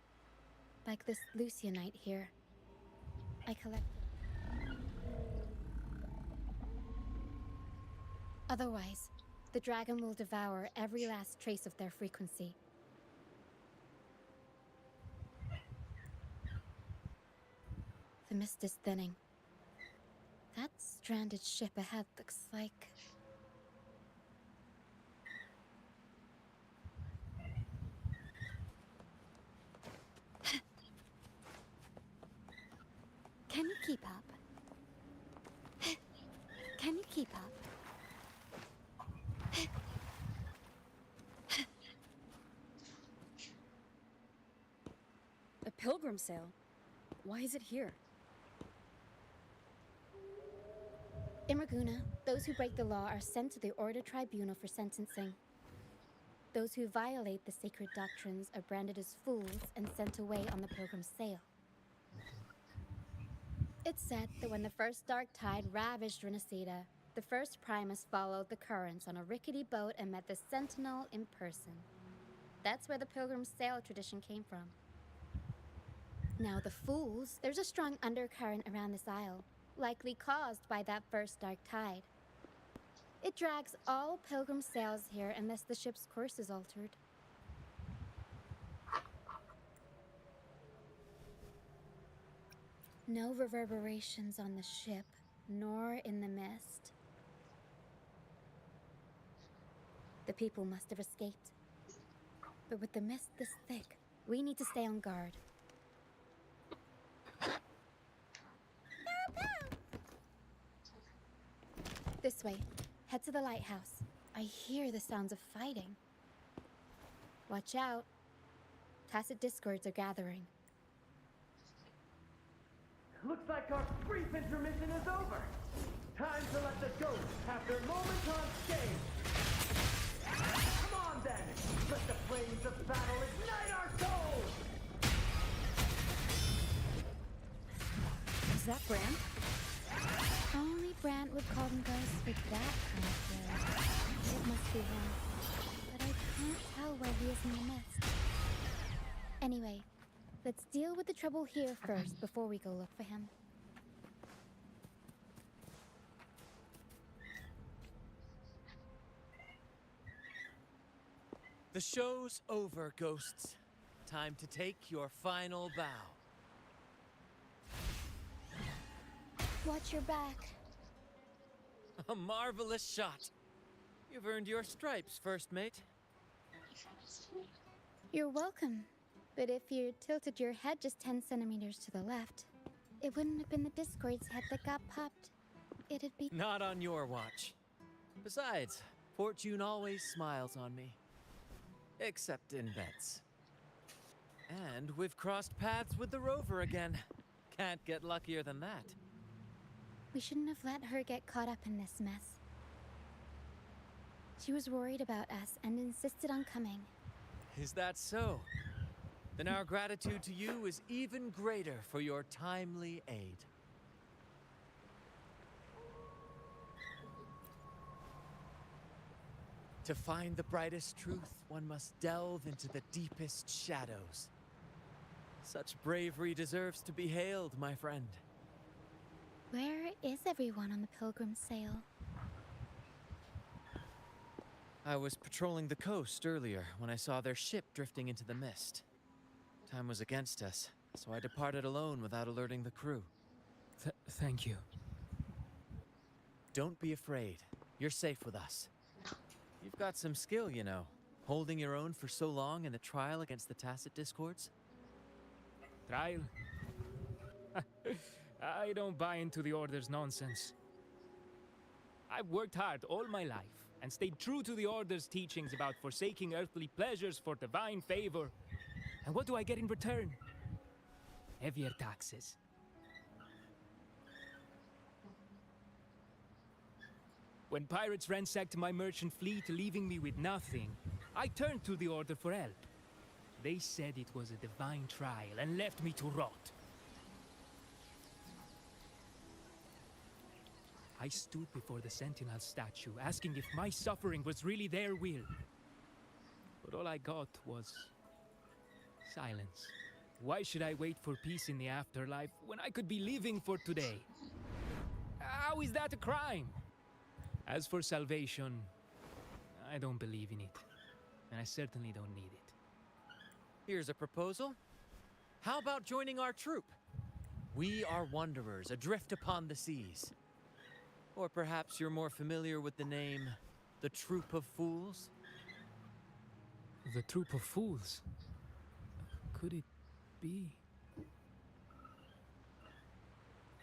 like this Lucianite here. I collect. Otherwise, the dragon will devour every last trace of their frequency. The mist is thinning. That stranded ship ahead looks like... Can you keep up? Can you keep up? A pilgrim sale? Why is it here? In Raguna, those who break the law are sent to the Order Tribunal for sentencing. Those who violate the sacred doctrines are branded as fools and sent away on the pilgrim's sail. It's said that when the first dark tide ravaged Rinascita, the first Primus followed the currents on a rickety boat and met the Sentinel in person. That's where the pilgrim's sail tradition came from. Now the fools, there's a strong undercurrent around this isle, likely caused by that first dark tide. It drags all pilgrim sails here unless the ship's course is altered. No reverberations on the ship, nor in the mist. The people must have escaped. But with the mist this thick, we need to stay on guard. This way. Head to the lighthouse. I hear the sounds of fighting. Watch out. Tacit discords are gathering. Looks like our brief intermission is over. Time to let the ghosts have their moment on stage. Come on then, let the flames of battle ignite our souls! Is that Brand? Only Brant would call them ghosts for that kind of thing. It must be him. But I can't tell where he is in the mist. Anyway, let's deal with the trouble here first before we go look for him. The show's over, ghosts. Time to take your final bow. Watch your back. A marvelous shot. You've earned your stripes, first mate. You're welcome. But if you tilted your head just 10 centimeters to the left, it wouldn't have been the Discord's head that got popped. It'd be— Not on your watch. Besides, fortune always smiles on me. Except in bets. And we've crossed paths with the rover again. Can't get luckier than that. We shouldn't have let her get caught up in this mess. She was worried about us and insisted on coming. Is that so? Then our gratitude to you is even greater for your timely aid. To find the brightest truth, one must delve into the deepest shadows. Such bravery deserves to be hailed, my friend. Where is everyone on the Pilgrim's sail? I was patrolling the coast earlier when I saw their ship drifting into the mist. Time was against us, so I departed alone without alerting the crew. Thank you. Don't be afraid. You're safe with us. You've got some skill, you know, holding your own for so long in a trial against the Tacit Discords. Trial? I don't buy into the Order's nonsense. I've worked hard all my life and stayed true to the Order's teachings about forsaking earthly pleasures for divine favor. And what do I get in return? Heavier taxes. When pirates ransacked my merchant fleet, leaving me with nothing, I turned to the Order for help. They said it was a divine trial and left me to rot. I stood before the Sentinel statue, asking if my suffering was really their will. But all I got was silence. Why should I wait for peace in the afterlife when I could be living for today? How is that a crime? As for salvation, I don't believe in it. And I certainly don't need it. Here's a proposal. How about joining our troop? We are wanderers, adrift upon the seas. Or perhaps you're more familiar with the name, the Troop of Fools? The Troop of Fools? Could it be?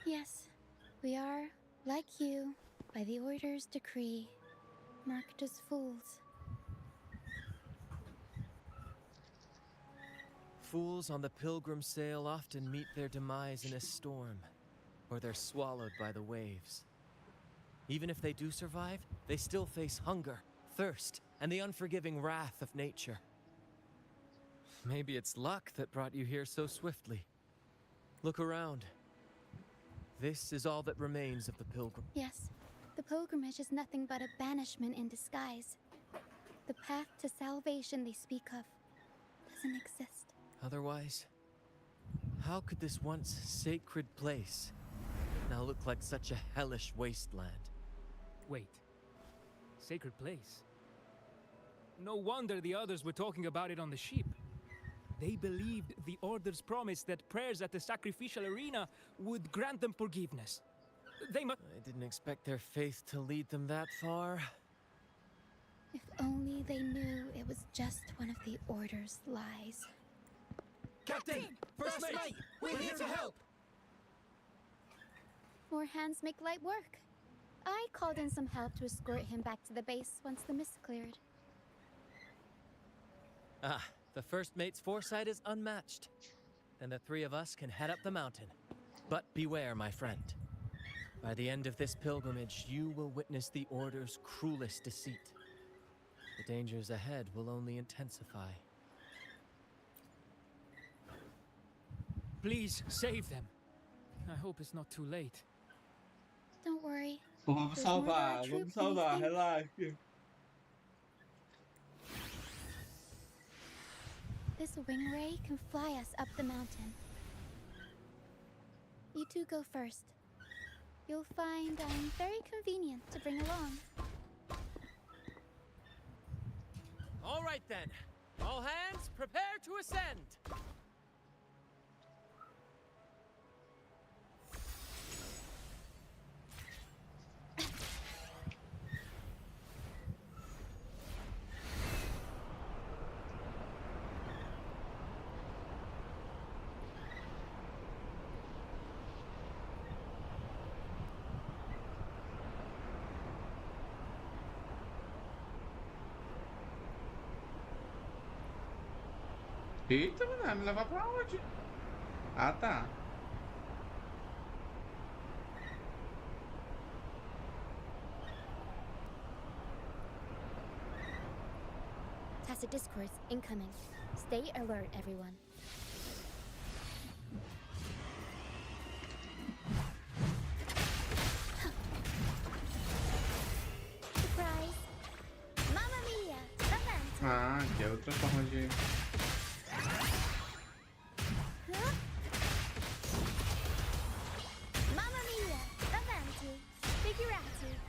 Yes, we are, like you, by the Order's decree, marked as fools. Fools on the Pilgrim sail often meet their demise in a storm, or they're swallowed by the waves. Even if they do survive, they still face hunger, thirst, and the unforgiving wrath of nature. Maybe it's luck that brought you here so swiftly. Look around. This is all that remains of the Pilgrim. Yes, the pilgrimage is nothing but a banishment in disguise. The path to salvation they speak of doesn't exist. Otherwise, how could this once sacred place now look like such a hellish wasteland? Wait. Sacred place? No wonder the others were talking about it on the ship. They believed the Order's promise that prayers at the sacrificial arena would grant them forgiveness. They must— I didn't expect their faith to lead them that far. If only they knew it was just one of the Order's lies. Captain! First mate! We're here to help! More hands make light work. I called in some help to escort him back to the base once the mist cleared. Ah, the first mate's foresight is unmatched. Then the three of us can head up the mountain. But beware, my friend. By the end of this pilgrimage, you will witness the Order's cruelest deceit. The dangers ahead will only intensify. Please, save them. I hope it's not too late. Don't worry. Vamos There's more to our salvar, troop vamos than you salvar, think. relaxe. This wing ray can fly us up the mountain. You two go first. You'll find I'm very convenient to bring along. All right then. All hands, prepare to ascend. Eita, mano, me levar pra onde? Ah, tá. Tacit discourse incoming. Stay alert, everyone. Surprise! Mamma mia! Avanti! Ah, que é outra forma de... Mamma mia! Avanti! Figurati!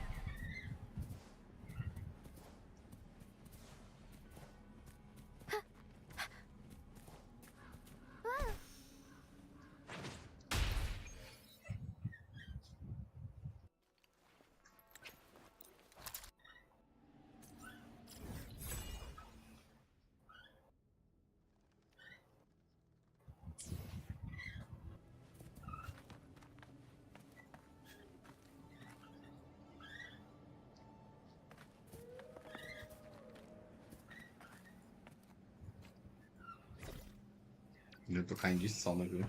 Eu tô caindo de sono, viu?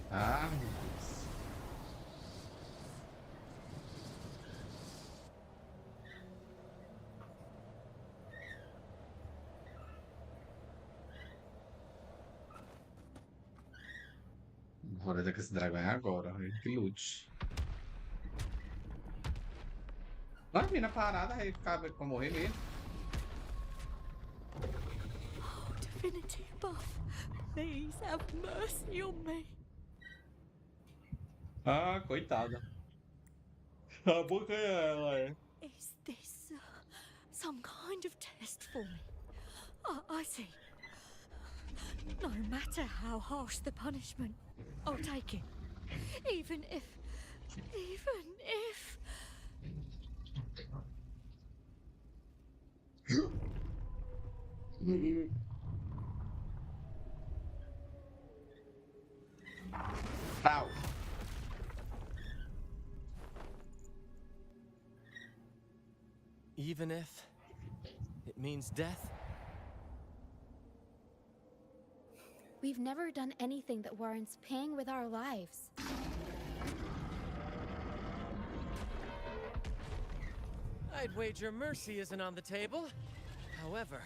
Ah, meu Deus. Vou olhar que esse dragão é agora, que lute. Vai vir na parada, aí acaba pra morrer mesmo. Divinity buff, please have mercy on me. Ah, coitada. A boca é ela, é. Is this some kind of test for me? I see. No matter how harsh the punishment, I'll take it. Even if... Ow. Even if it means death? We've never done anything that warrants paying with our lives. I'd wager mercy isn't on the table. However,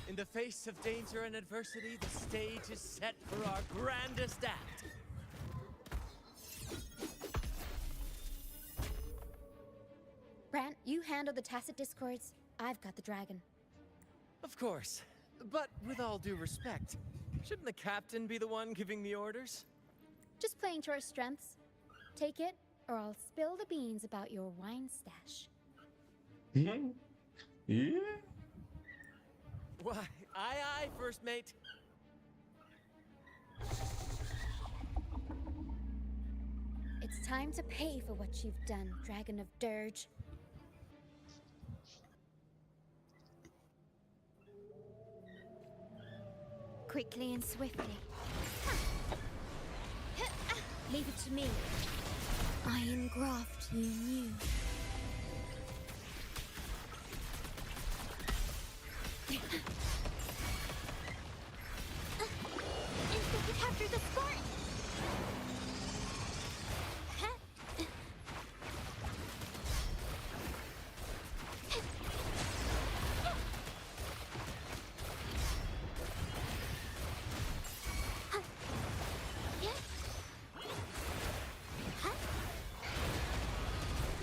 in the face of danger and adversity, the stage is set for our grandest act. Brant, you handle the tacit discords. I've got the dragon. Of course. But with all due respect, shouldn't the captain be the one giving the orders? Just playing to our strengths. Take it, or I'll spill the beans about your wine stash. Yeah. Why, aye, first mate. It's time to pay for what you've done, Dragon of Dirge. Quickly and swiftly. Leave it to me. I engraft you new. Instant to capture the Spartan!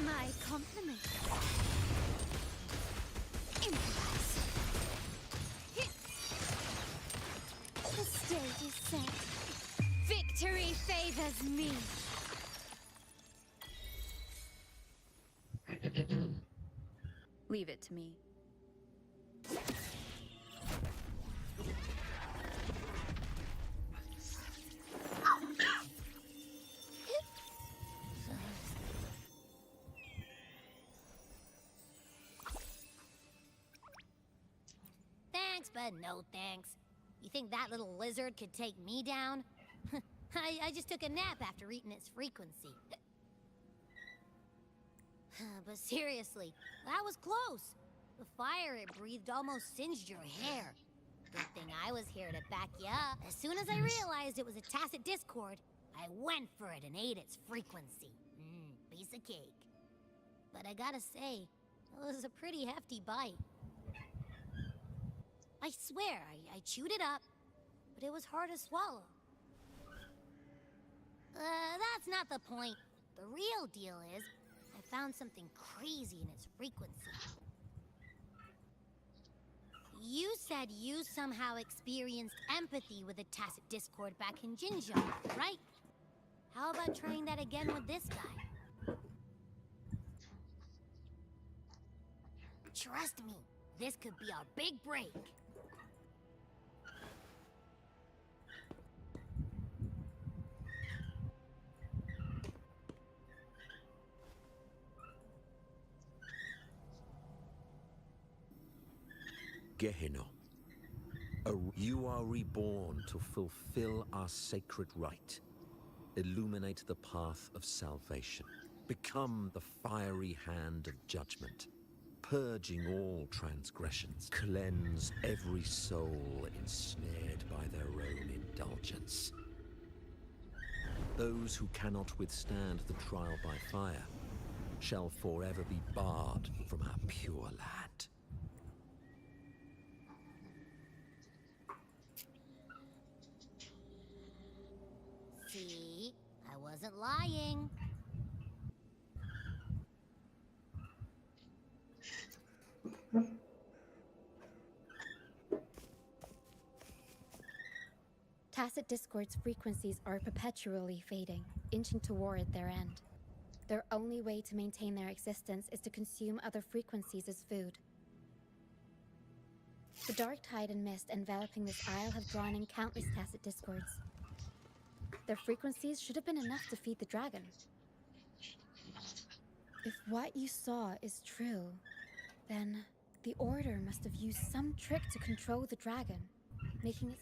My compliments. Improvise. The stage is set. Victory favors me. Leave it to me. Thanks, but no thanks. You think that little lizard could take me down? I just took a nap after eating its frequency. But seriously, that was close. The fire it breathed almost singed your hair. Good thing I was here to back you up. As soon as I realized it was a tacit discord, I went for it and ate its frequency. Piece of cake. But I gotta say, it was a pretty hefty bite. I swear, I chewed it up, but it was hard to swallow. That's not the point. The real deal is, I found something crazy in its frequency. You said you somehow experienced empathy with the tacit discord back in Jinzhou, right? How about trying that again with this guy? Trust me, this could be our big break. Gehenna, you are reborn to fulfill our sacred rite. Illuminate the path of salvation. Become the fiery hand of judgment, purging all transgressions. Cleanse every soul ensnared by their own indulgence. Those who cannot withstand the trial by fire shall forever be barred from our pure land. See? I wasn't lying. Tacit Discord's frequencies are perpetually fading, inching toward their end. Their only way to maintain their existence is to consume other frequencies as food. The dark tide and mist enveloping this isle have drawn in countless Tacit Discords. Their frequencies should have been enough to feed the dragon. If what you saw is true, then the Order must have used some trick to control the dragon, making it...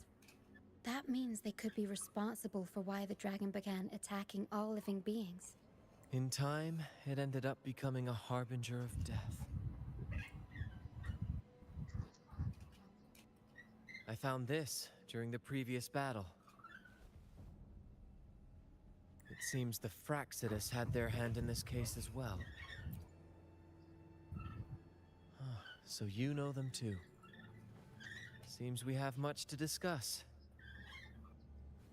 That means they could be responsible for why the dragon began attacking all living beings. In time, it ended up becoming a harbinger of death. I found this during the previous battle. It seems the Fraxidus had their hand in this case as well. So you know them too. Seems we have much to discuss.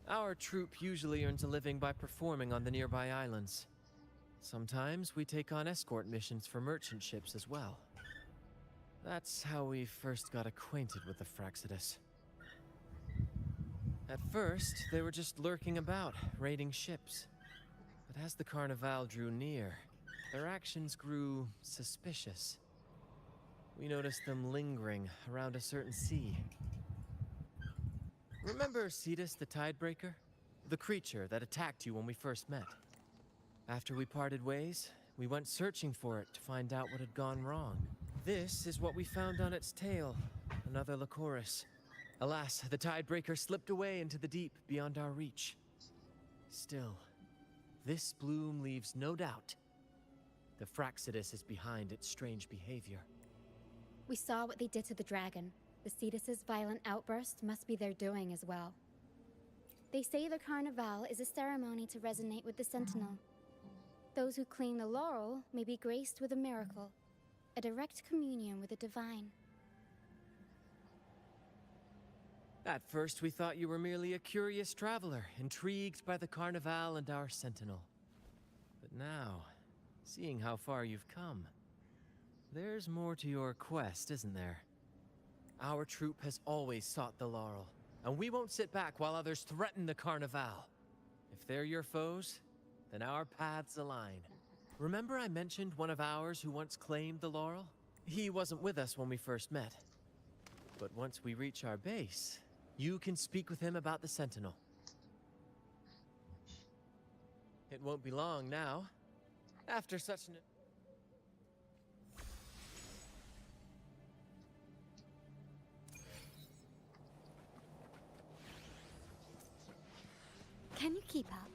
Our troop usually earns a living by performing on the nearby islands. Sometimes we take on escort missions for merchant ships as well. That's how we first got acquainted with the Fraxidus. At first, they were just lurking about, raiding ships. But as the Carnival drew near, their actions grew suspicious. We noticed them lingering around a certain sea. Remember Cetus the Tidebreaker? The creature that attacked you when we first met? After we parted ways, we went searching for it to find out what had gone wrong. This is what we found on its tail, another Lycoris. Alas, the Tidebreaker slipped away into the deep beyond our reach. Still, this bloom leaves no doubt. The Fraxidus is behind its strange behavior. We saw what they did to the dragon. The Cetus's violent outburst must be their doing as well. They say the Carnival is a ceremony to resonate with the Sentinel. Those who claim the laurel may be graced with a miracle, a direct communion with the divine. At first we thought you were merely a curious traveler, intrigued by the Carnival and our Sentinel. But now, seeing how far you've come, there's more to your quest, isn't there? Our troop has always sought the laurel, and we won't sit back while others threaten the Carnival. If they're your foes, then our paths align. Remember I mentioned one of ours who once claimed the laurel? He wasn't with us when we first met. But once we reach our base, you can speak with him about the Sentinel. It won't be long now. After such an... Can you keep up?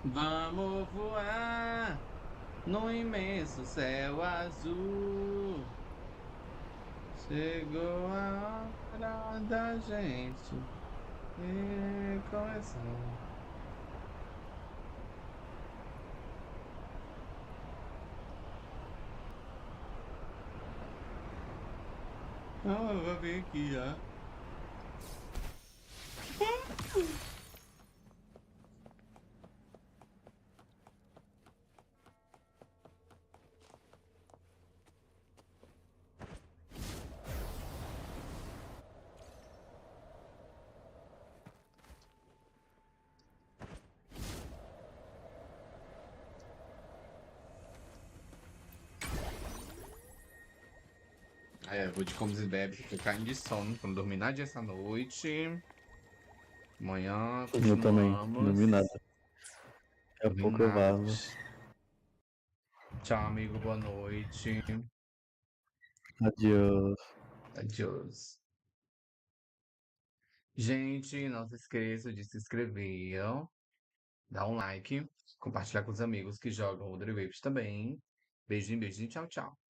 Vamos voar no imenso céu azul. Chegou a hora da gente começar. Ah, vou vir aqui já. É, vou de comes e bebes, porque eu caindo de sono, não dormi nada essa noite. Amanhã Eu também, não continuamos. vi nada. Daqui a pouco eu vazo. Tchau, amigo, boa noite. Adiós. Adiós. Gente, não se esqueça de se inscrever, dar um like, compartilhar com os amigos que jogam WUTHERINGWAVES também. Beijinho, beijinho, tchau, tchau.